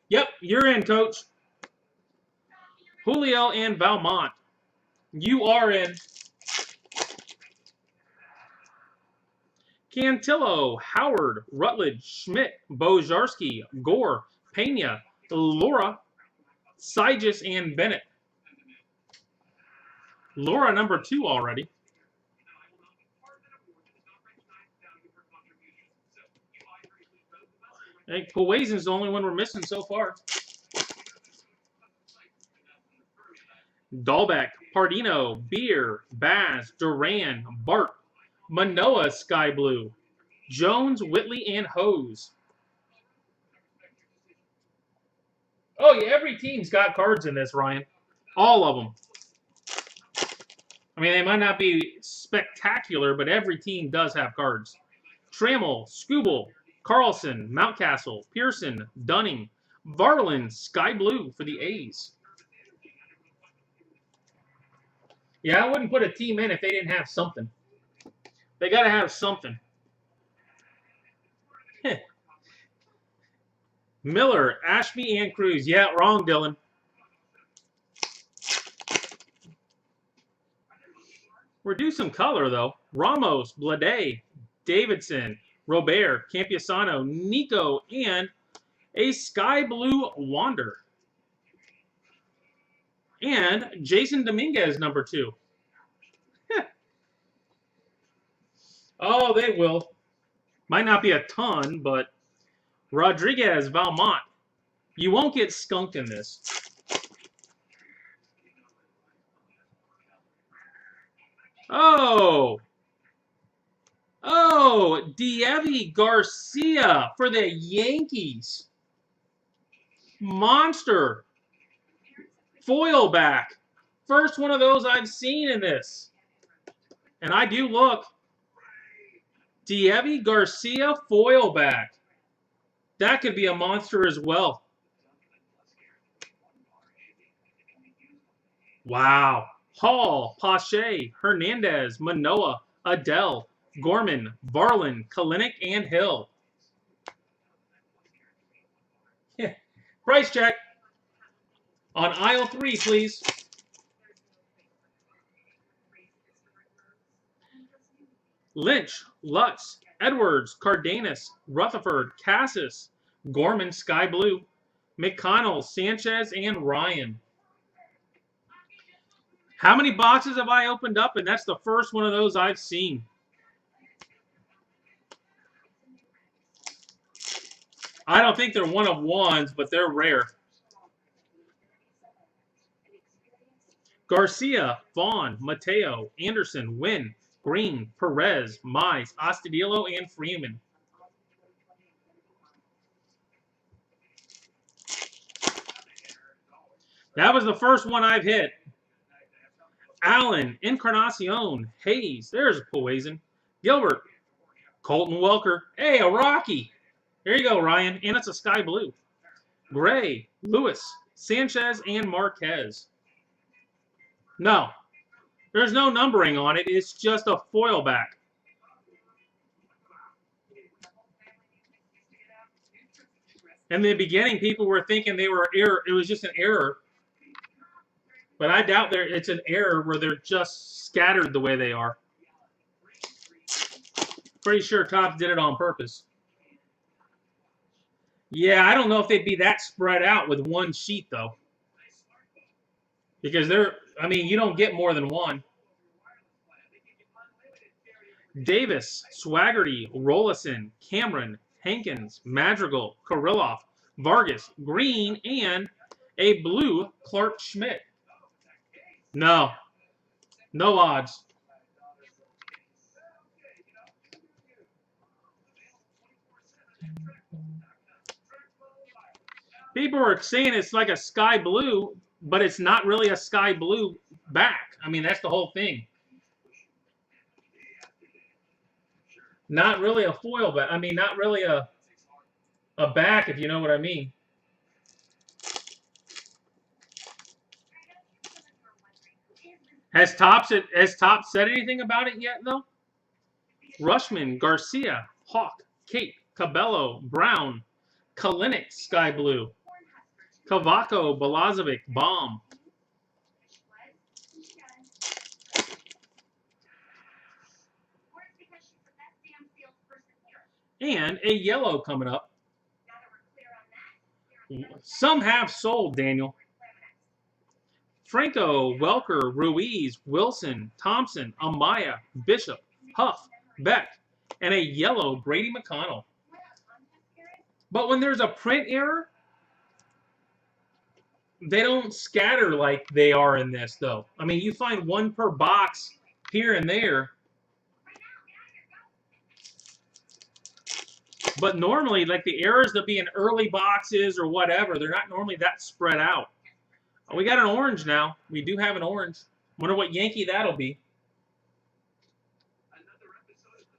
Yep, you're in, Coach. Julio and Valmont. You are in. Cantillo, Howard, Rutledge, Schmidt, Bojarski, Gore, Pena, Laura, Sigis, and Bennett. Laura number 2 already. I think Poison's the only one we're missing so far. Dahlbeck, Pardino, Beer, Baz, Duran, Bart, Manoa, Sky Blue, Jones, Whitley, and Hose. Oh, yeah, every team's got cards in this, Ryan. All of them. I mean, they might not be spectacular, but every team does have cards. Trammell, Skubal, Carlson, Mountcastle, Pearson, Dunning, Varland, Sky Blue for the A's. Yeah, I wouldn't put a team in if they didn't have something. They got to have something. Miller, Ashby, and Cruz. Yeah, wrong, Dylan. We're due some color, though. Ramos, Blade, Davidson, Robert, Campiasano, Nico, and a Sky Blue Wander. And Jason Dominguez, number 2. Oh, they will. Might not be a ton, but Rodriguez, Valmont. You won't get skunked in this. Oh, Deivi Garcia for the Yankees. Monster. Foil back. First one of those I've seen in this. And I do look. Deivi Garcia foil back. That could be a monster as well. Wow. Hall, Pache, Hernandez, Manoa, Adele, Gorman, Varland, Kalinick, and Hill. Yeah. Price check. On aisle 3, please. Lynch, Lutz, Edwards, Cardenas, Rutherford, Cassis, Gorman, Sky Blue, McConnell, Sanchez, and Ryan. How many boxes have I opened up? And that's the first one of those I've seen. I don't think they're one of ones, but they're rare. Garcia, Vaughn, Mateo, Anderson, Wynn, Green, Perez, Mize, Astudillo, and Freeman. That was the first one I've hit. Allen, Encarnacion, Hayes. There's Poison. Gilbert, Colton Welker. Hey, a Rocky. There you go, Ryan. And it's a Sky Blue. Gray, Lewis, Sanchez, and Marquez. No. There's no numbering on it. It's just a foil back. In the beginning, people were thinking they were error. It was just an error. But I doubt it's an error where they're just scattered the way they are. Pretty sure Topps did it on purpose. Yeah, I don't know if they'd be that spread out with one sheet, though. Because I mean, you don't get more than one. Davis, Swaggerty, Rollison, Cameron, Hankins, Madrigal, Kirilloff, Vargas, Green, and a blue Clark Schmidt. No. No odds. People are saying it's like a sky blue, but it's not really a sky blue back. I mean, that's the whole thing. Not really a foil back. I mean, not really a back, if you know what I mean. Has Topps said anything about it yet, though? Rushman, Garcia, Hawk, Kate, Cabello, Brown, Kalinick, Sky Blue, Cavaco, Balazovic, Bomb. And a yellow coming up. Some have sold, Daniel. Franco, Welker, Ruiz, Wilson, Thompson, Amaya, Bishop, Huff, Beck, and a yellow Brady McConnell. But when there's a print error, they don't scatter like they are in this, though. I mean, you find one per box here and there. But normally, like the errors that be in early boxes or whatever, they're not normally that spread out. We got an orange now. We do have an orange. Wonder what Yankee that'll be.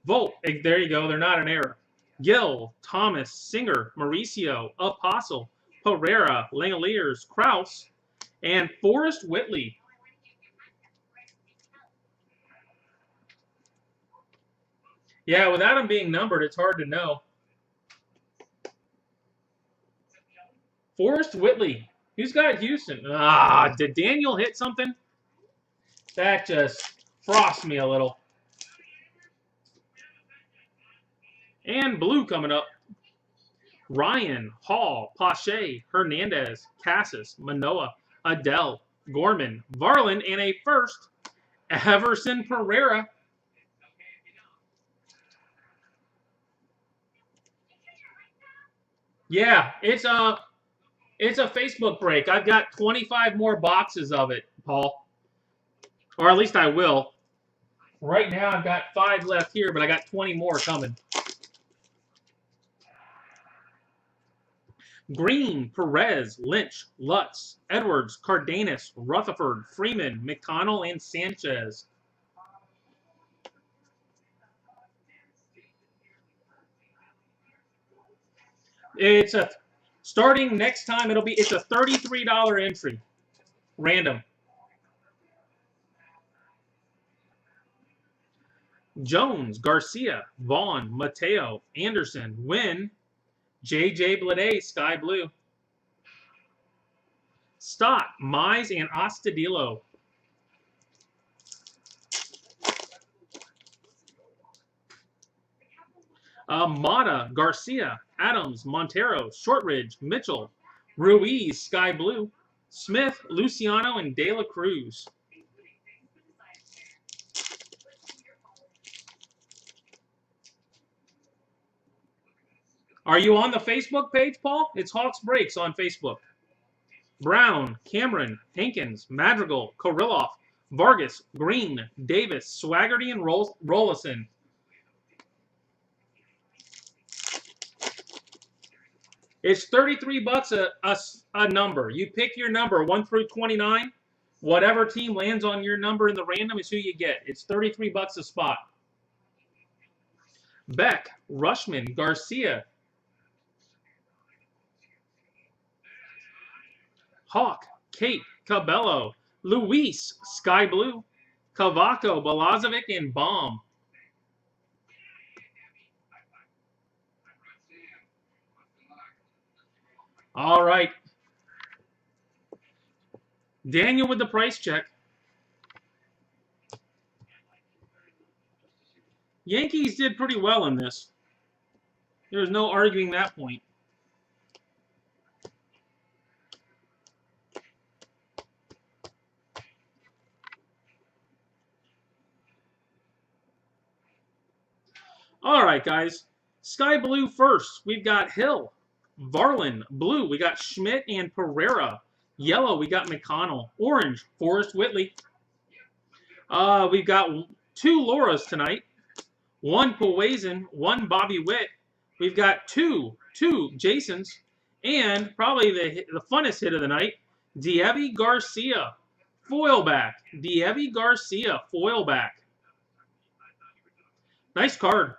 Volt. There you go. They're not an error. Gill, Thomas, Singer, Mauricio, Apostle, Pereira, Langoliers, Kraus, and Forrest Whitley. Yeah, without them being numbered, it's hard to know. Forrest Whitley. Who's got Houston? Ah, did Daniel hit something? That just frosts me a little. And blue coming up. Ryan, Hall, Pache, Hernandez, Cassis, Manoah, Adele, Gorman, Varland, and a first, Everson Pereira. Yeah, it's a Facebook break. I've got 25 more boxes of it, Paul. Or at least I will. Right now I've got 5 left here, but I got 20 more coming. Green, Perez, Lynch, Lutz, Edwards, Cardenas, Rutherford, Freeman, McConnell, and Sanchez. It's starting next time. It's a $33 entry, random. Jones, Garcia, Vaughn, Mateo, Anderson, Wynn, J.J. Bleday, Sky Blue. Stott, Mize, and Astudillo. Mata, Garcia, Adams, Montero, Shortridge, Mitchell, Ruiz, Sky Blue, Smith, Luciano, and De La Cruz. Are you on the Facebook page, Paul? It's Hawks Breaks on Facebook. Brown, Cameron, Hankins, Madrigal, Kirilloff, Vargas, Green, Davis, Swaggerty, and Rollison. It's 33 bucks a number. You pick your number 1 through 29. Whatever team lands on your number in the random is who you get. It's 33 bucks a spot. Beck, Rushman, Garcia, Hawk, Kate, Cabello, Luis, Sky Blue, Cavaco, Balazovic, and Bomb. All right. Daniel with the price check. Yankees did pretty well in this. There's no arguing that point. All right, guys. Sky Blue first. We've got Hill, Varlin. Blue, we got Schmidt and Pereira. Yellow, we got McConnell. Orange, Forrest Whitley. We've got 2 Lauras tonight. 1 Poison, 1 Bobby Witt. We've got two Jasons. And probably the funnest hit of the night, Deivi Garcia. Foil back. Deivi Garcia, foil back. Nice card.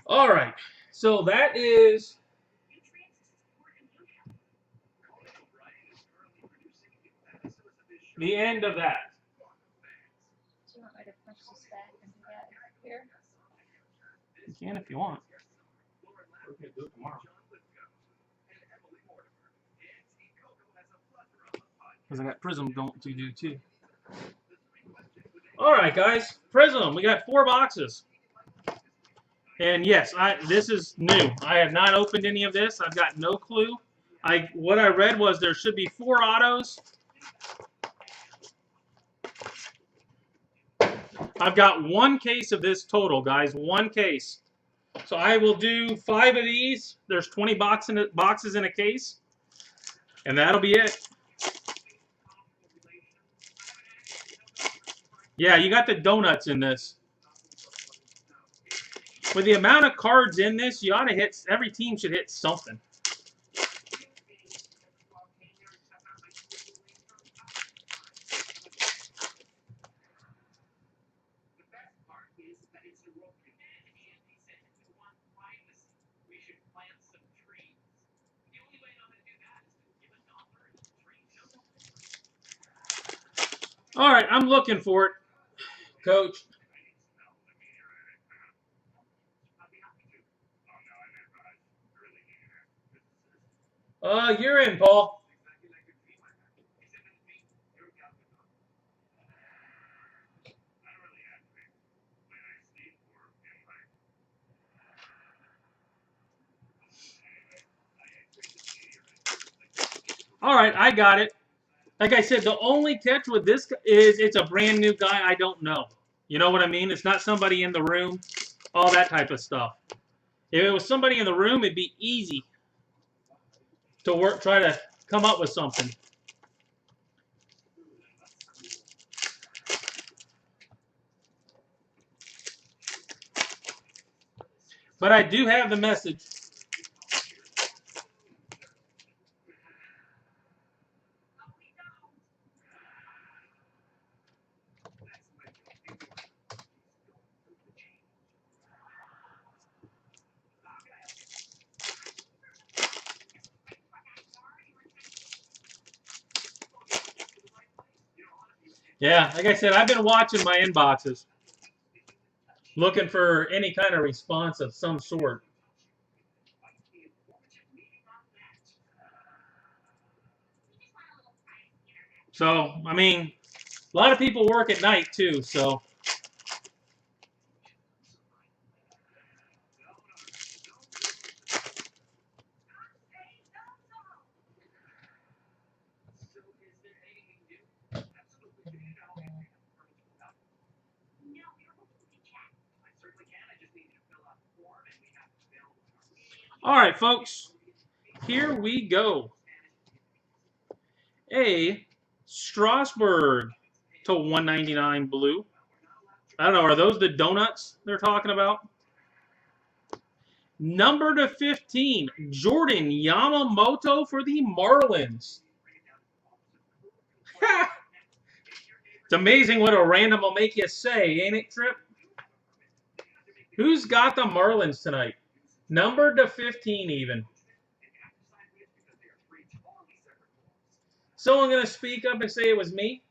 All right, so that is the end of that. Do you want me to punch this back and do that here? You can if you want. We're going to do it tomorrow. Because I got Prism don't do too. All right, guys. Prism. We got 4 boxes. And yes, this is new. I have not opened any of this. I've got no clue. What I read was there should be 4 autos. I've got 1 case of this total, guys. 1 case. So I will do 5 of these. There's 20 boxes in a case. And that'll be it. Yeah, you got the donuts in this. With the amount of cards in this, you ought to hit, every team should hit something. All right, I'm looking for it, Coach. You're in, Paul. All right, I got it. Like I said, the only catch with this is it's a brand new guy I don't know. You know what I mean? It's not somebody in the room, all that type of stuff. If it was somebody in the room, it'd be easy to try to come up with something. But I do have the message. Yeah, like I said, I've been watching my inboxes, looking for any kind of response of some sort. So, I mean, a lot of people work at night too, so. All right, folks, here we go. A Strasburg to 199 blue. I don't know, are those the donuts they're talking about? Number to 15, Jordan Yamamoto for the Marlins. It's amazing what a random will make you say, ain't it, Trip? Who's got the Marlins tonight? Number to 15 even. Someone going to speak up and say it was me?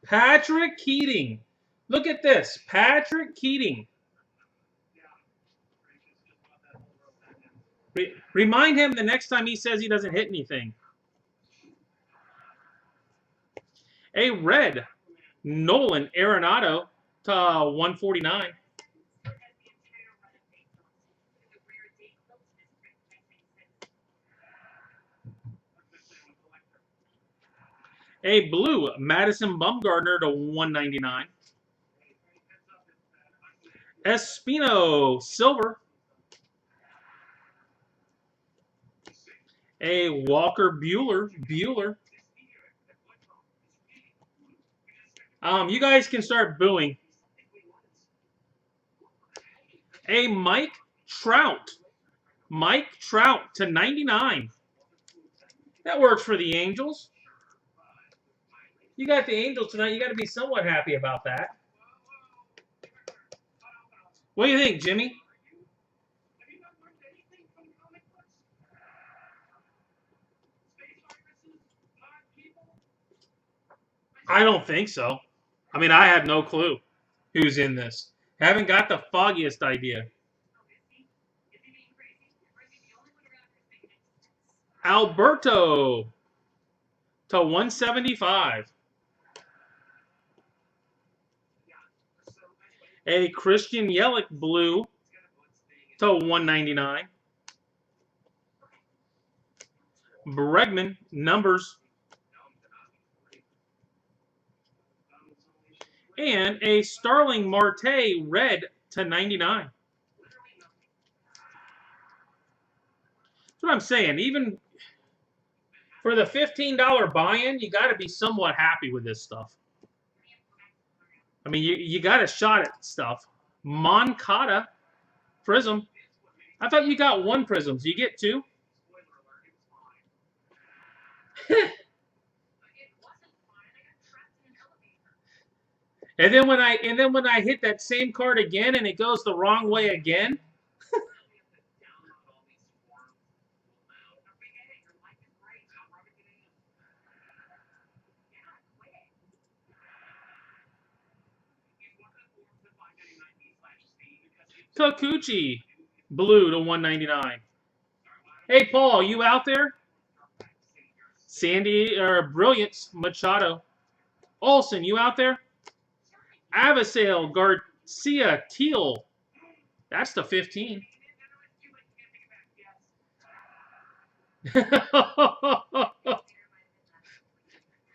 Patrick Keating. Look at this. Patrick Keating. Remind him the next time he says he doesn't hit anything. A red Nolan Arenado to 149. A blue Madison Bumgarner to 199. Espino silver. A Walker Buehler. You guys can start booing. A Mike Trout. Mike Trout to 99. That works for the Angels. You got the Angels tonight. You got to be somewhat happy about that. What do you think, Jimmy? I don't think so. I mean, I have no clue who's in this. Haven't got the foggiest idea. Alberto to 175. A Christian Yelich blue to 199. Bregman numbers. And a Starling Marte red to 99. That's what I'm saying. Even for the $15 buy-in, you got to be somewhat happy with this stuff. I mean, you got a shot at stuff. Moncada prism. I thought you got one prism. So you get two? And then when I hit that same card again and it goes the wrong way again. Kikuchi blue to 199. Hey Paul, you out there? Sandy or Brilliance Machado. Olsen, you out there? Avisail Garcia Teal. That's the 15.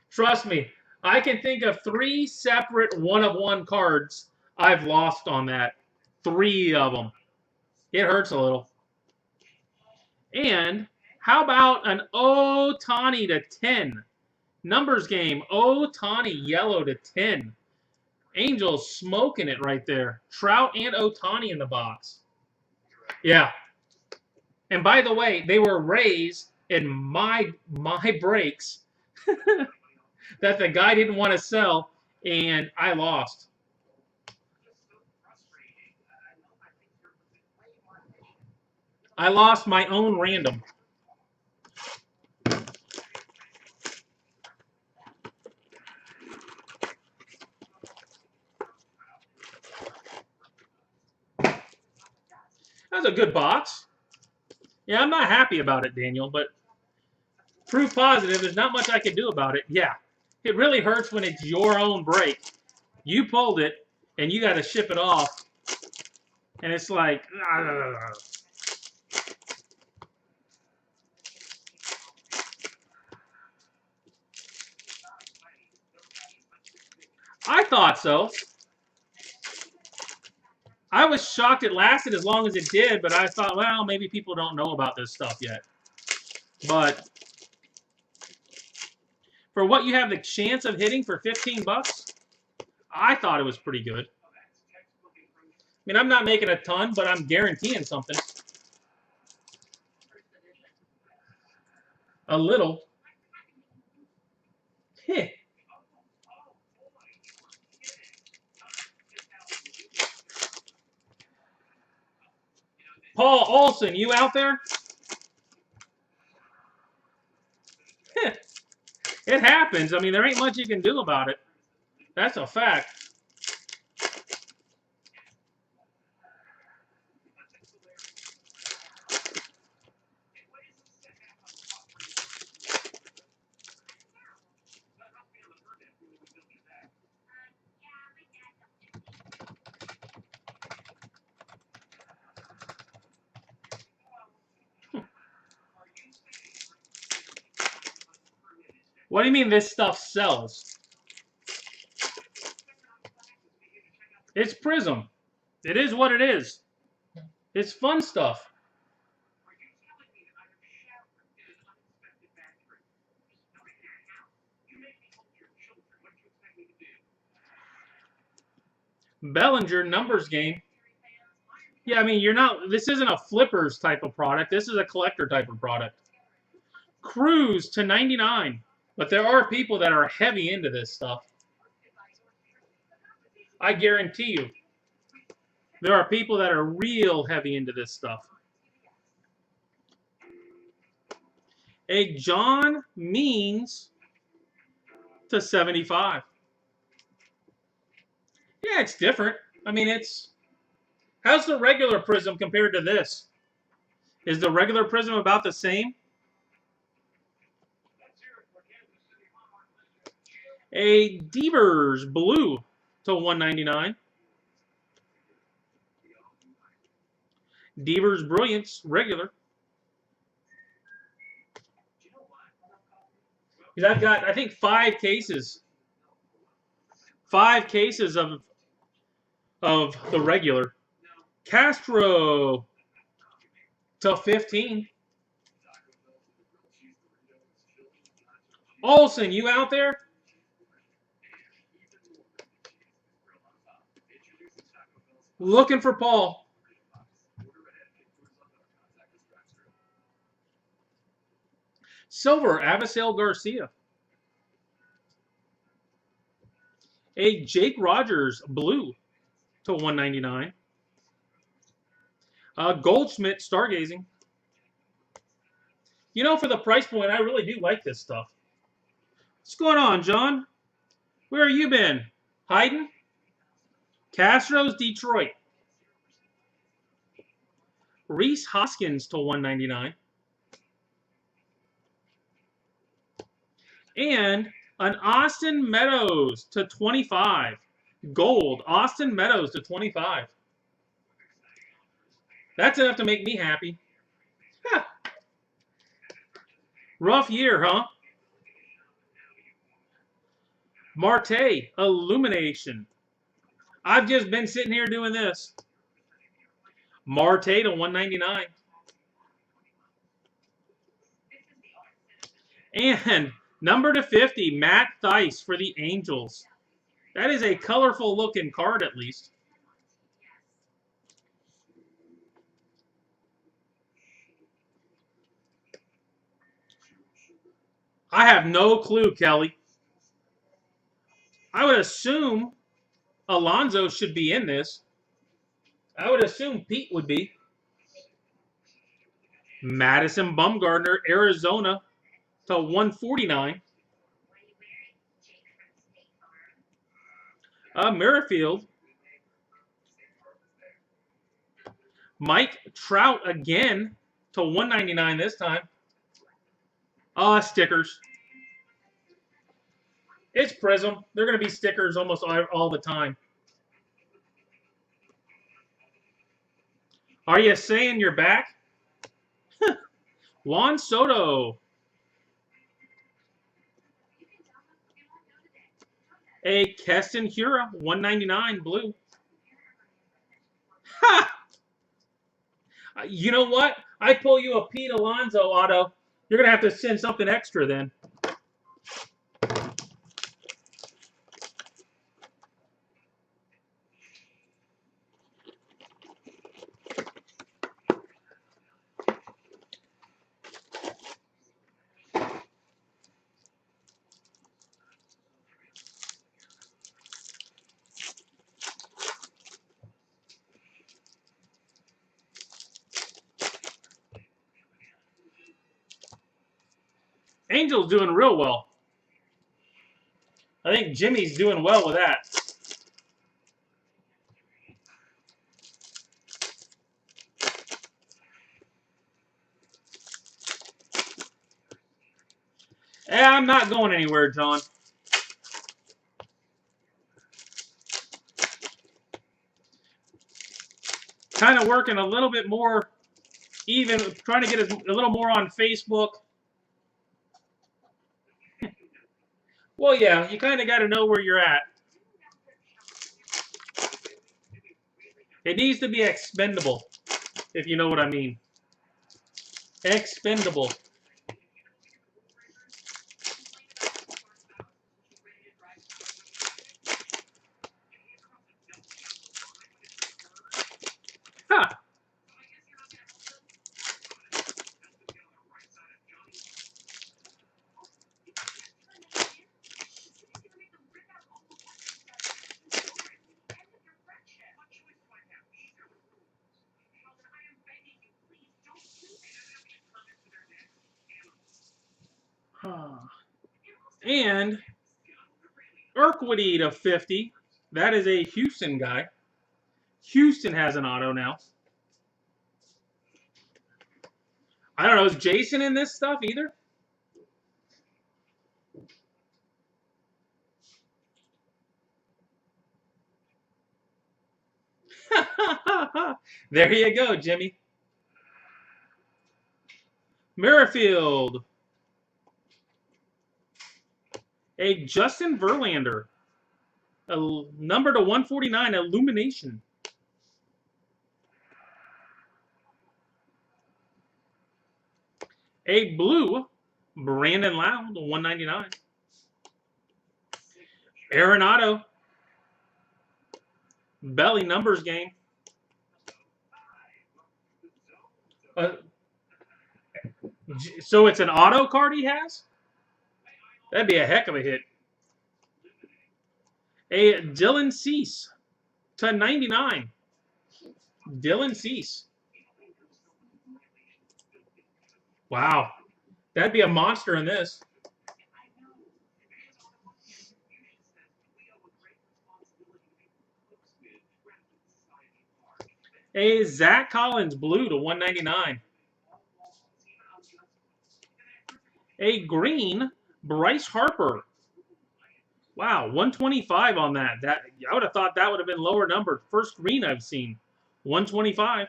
Trust me, I can think of 3 separate one-of-one cards I've lost on that. 3 of them. It hurts a little. And how about an Ohtani to 10? Numbers game. Ohtani yellow to 10. Angels smoking it right there. Trout and Ohtani in the box. Yeah. And by the way, they were raised in my breaks that the guy didn't want to sell, and I lost. I lost my own random. That was a good box. Yeah, I'm not happy about it, Daniel, but proof positive, there's not much I can do about it. Yeah, it really hurts when it's your own break. You pulled it, and you got to ship it off, and it's like... I thought so. I was shocked it lasted as long as it did, but I thought, well, maybe people don't know about this stuff yet. But for what you have the chance of hitting for 15 bucks, I thought it was pretty good. I mean, I'm not making a ton, but I'm guaranteeing something. A little. Heh. Paul Olsen, you out there? It happens. I mean, there ain't much you can do about it. That's a fact. What do you mean this stuff sells? It's Prism. It is what it is. It's fun stuff. Bellinger numbers game. Yeah, I mean, you're not. This isn't a flippers type of product. This is a collector type of product. Cruz to 99. But there are people that are heavy into this stuff. I guarantee you. There are people that are real heavy into this stuff. A John Means to 75. Yeah, it's different. I mean, it's... How's the regular Prism compared to this? Is the regular Prism about the same? A Devers Blue to 199. Devers Brilliance regular. Because I've got, I think, 5 cases. 5 cases of the regular. Castro to 15. Olsen, you out there? Looking for Paul. Silver, Avisail Garcia. A Jake Rogers Blue to 199. Goldschmidt Stargazing. You know, for the price point, I really do like this stuff. What's going on, John? Where have you been? Hiding? Castro's Detroit. Reese Hoskins to 199. And an Austin Meadows to 25. Gold. Austin Meadows to 25. That's enough to make me happy. Huh. Rough year, huh? Marte, Illumination. I've just been sitting here doing this. Marte to 199. And number to 50, Matt Theis for the Angels. That is a colorful looking card, at least. I have no clue, Kelly. I would assume Alonso should be in this. I would assume Pete would be. Madison Bumgarner, Arizona to 149. Merrifield. Mike Trout again to 199 this time. Stickers. It's Prism. They're going to be stickers almost all the time. Are you saying you're back? Juan Soto. A Keston Hiura, 199 blue. Ha! You know what? I pull you a Pete Alonso auto. You're going to have to send something extra then. Angels doing real well. I think Jimmy's doing well with that. I'm not going anywhere, John. Kind of working a little bit more, even trying to get a little more on Facebook. Well, yeah, you kind of got to know where you're at. It needs to be expendable, if you know what I mean. Expendable. Huh. And Urquidy to 50. That is a Houston guy. Houston has an auto now. I don't know. Is Jason in this stuff either? There you go, Jimmy. Merrifield. A Justin Verlander. A number to 149, Illumination. A blue, Brandon Lowe, to 199. Arenado. Belly numbers game. So it's an auto card he has? That'd be a heck of a hit. A Dylan Cease to 99. Dylan Cease. Wow. That'd be a monster in this. A Zach Collins blue to 199. A green Bryce Harper. Wow, 125 on that. I would have thought that would have been lower numbered. First green I've seen. 125.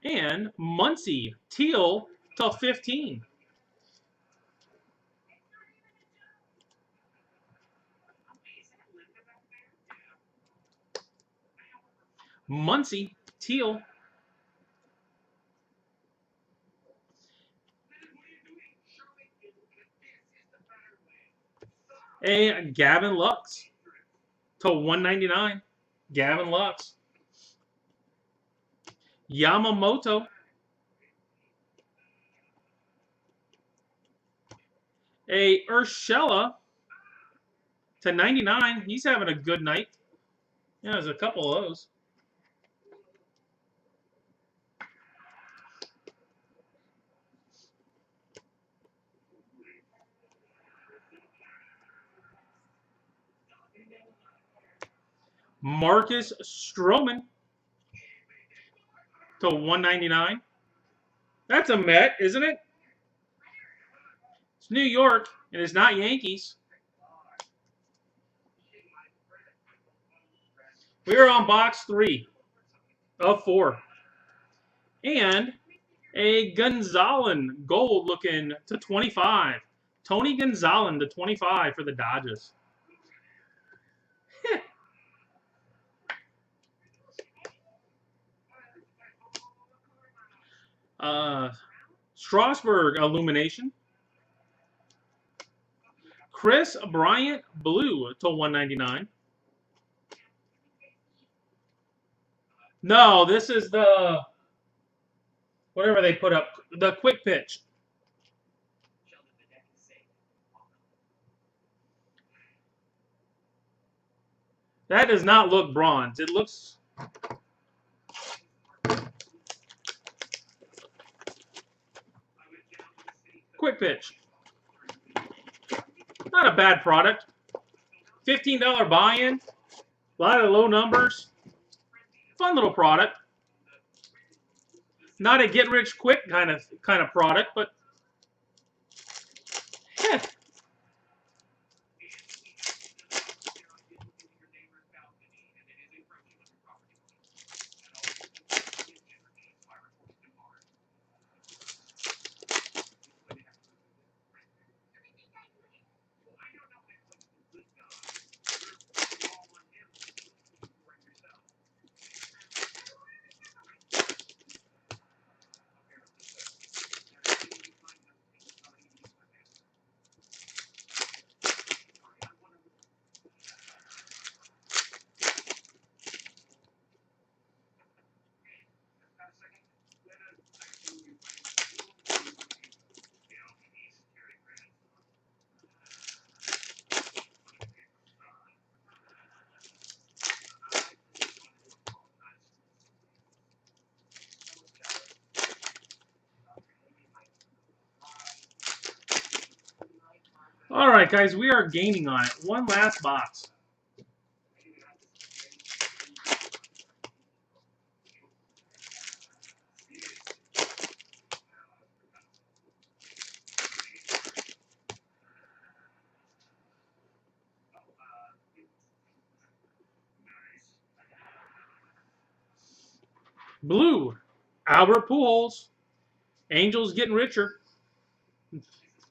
And Muncy teal to 15. Muncy teal. A Gavin Lux to 199. Gavin Lux. Yamamoto. A Urshela to 99. He's having a good night. Yeah, there's a couple of those. Marcus Stroman to 199. That's a Met, isn't it? It's New York, and it's not Yankees. We're on box 3 of 4. And a Gonzalez gold looking to 25. Tony Gonzalez to 25 for the Dodgers. Strasburg Illumination. Chris Bryant blue to 199. No, this is the whatever they put up, the quick pitch. That does not look bronze. It looks Quick Pitch. Not a bad product. $15 buy-in. A lot of low numbers. Fun little product. Not a get-rich-quick kind of product, but yeah. All right, guys, we are gaining on it. One last box. Blue, Albert Pujols. Angels getting richer.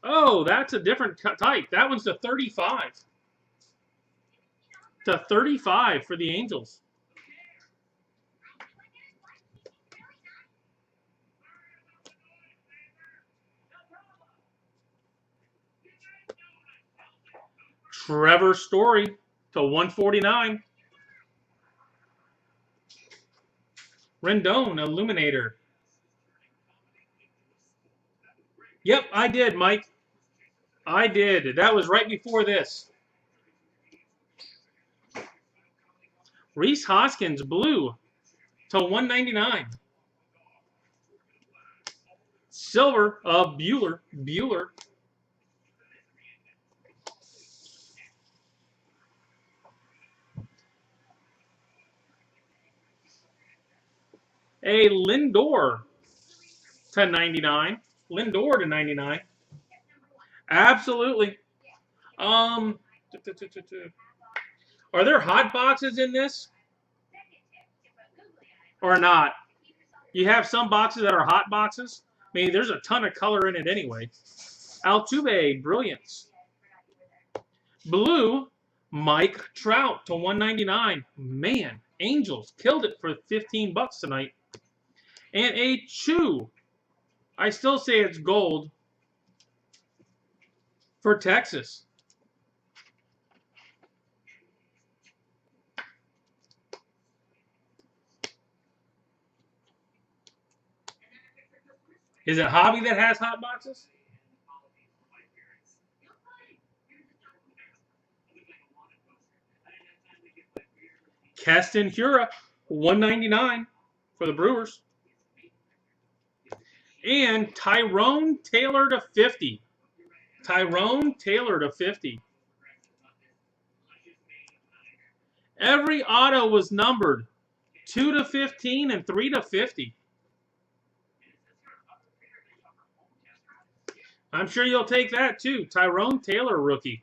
Oh, that's a different type. That one's to 35. To 35 for the Angels. Trevor Story to 149. Rendon, Illuminator. Yep, I did, Mike. I did. That was right before this. Rhys Hoskins, blue to 199. Silver of Bueller. A Lindor to 99. Lindor to 99. Absolutely. Are there hot boxes in this? Or not? You have some boxes that are hot boxes. I mean, there's a ton of color in it anyway. Altuve, Brilliance. Blue, Mike Trout to 199. Man, Angels killed it for 15 bucks tonight. And a Chew. I still say it's gold for Texas. Is it Hobby that has hot boxes? Keston Hiura, 199 for the Brewers. And Tyrone Taylor to 50. Tyrone Taylor to 50. Every auto was numbered 2 to 15 and 3 to 50. I'm sure you'll take that too. Tyrone Taylor rookie.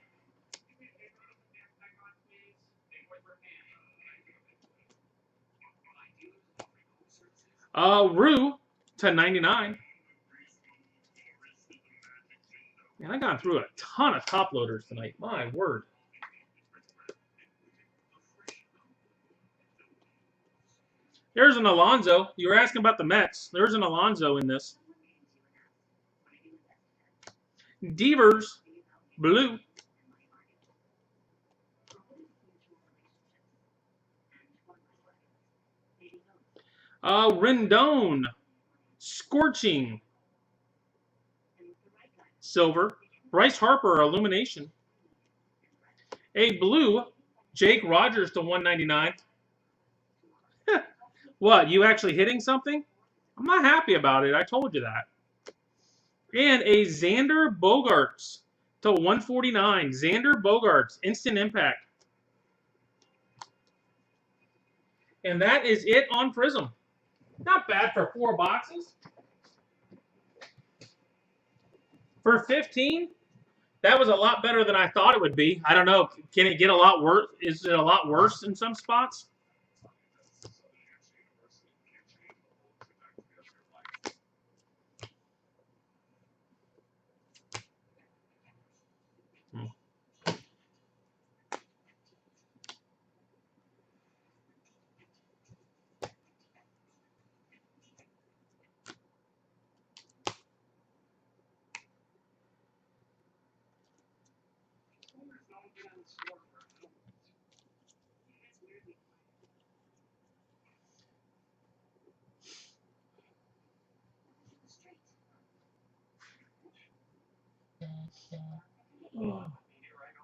Rue to 99. Man, I got through a ton of top loaders tonight. My word. There's an Alonso. You were asking about the Mets. There's an Alonso in this. Devers, blue. Rendon, scorching. Silver. Bryce Harper, illumination. A blue, Jake Rogers to 199. What, you actually hitting something? I'm not happy about it. I told you that. And a Xander Bogaerts to 149. Xander Bogaerts, instant impact. And that is it on Prism. Not bad for 4 boxes. For 15, that was a lot better than I thought it would be. I don't know. Can it get a lot worse? Is it a lot worse in some spots?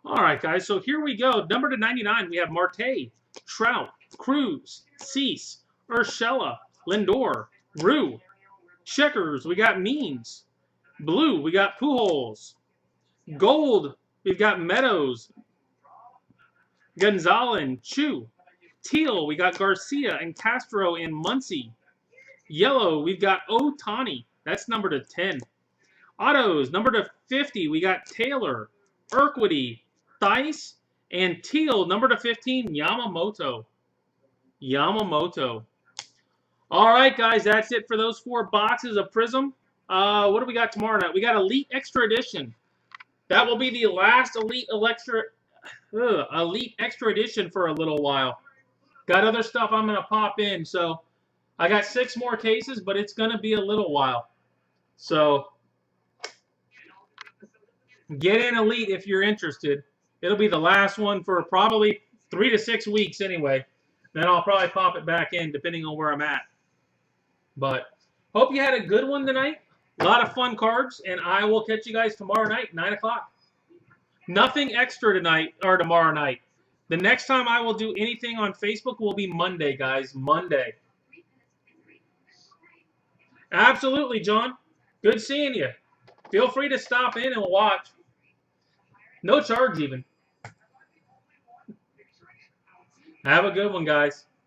All right, guys. So here we go. Number to 99, we have Marte, Trout, Cruz, Cease, Urshela, Lindor, Rue. Checkers, we got Means. Blue, we got Pujols. Gold, we've got Meadows, Gonzalez, Chu. Teal, we got Garcia and Castro and Muncy. Yellow, we've got Ohtani. That's number to 10. Autos, number to 50, we got Taylor, Urquidy, Theis, and Teal, number to 15, Yamamoto. Yamamoto. All right, guys, that's it for those 4 boxes of Prism. What do we got tomorrow night? We got Elite Extra Edition. That will be the last Elite Extra Edition for a little while. Got other stuff I'm going to pop in, so I got 6 more cases, but it's going to be a little while. So get in Elite if you're interested. It'll be the last one for probably 3 to 6 weeks anyway. Then I'll probably pop it back in depending on where I'm at. But hope you had a good one tonight. A lot of fun cards, and I will catch you guys tomorrow night, 9 o'clock. Nothing extra tonight or tomorrow night. The next time I will do anything on Facebook will be Monday, guys. Monday. Absolutely, John. Good seeing you. Feel free to stop in and watch. No charge even. Have a good one, guys.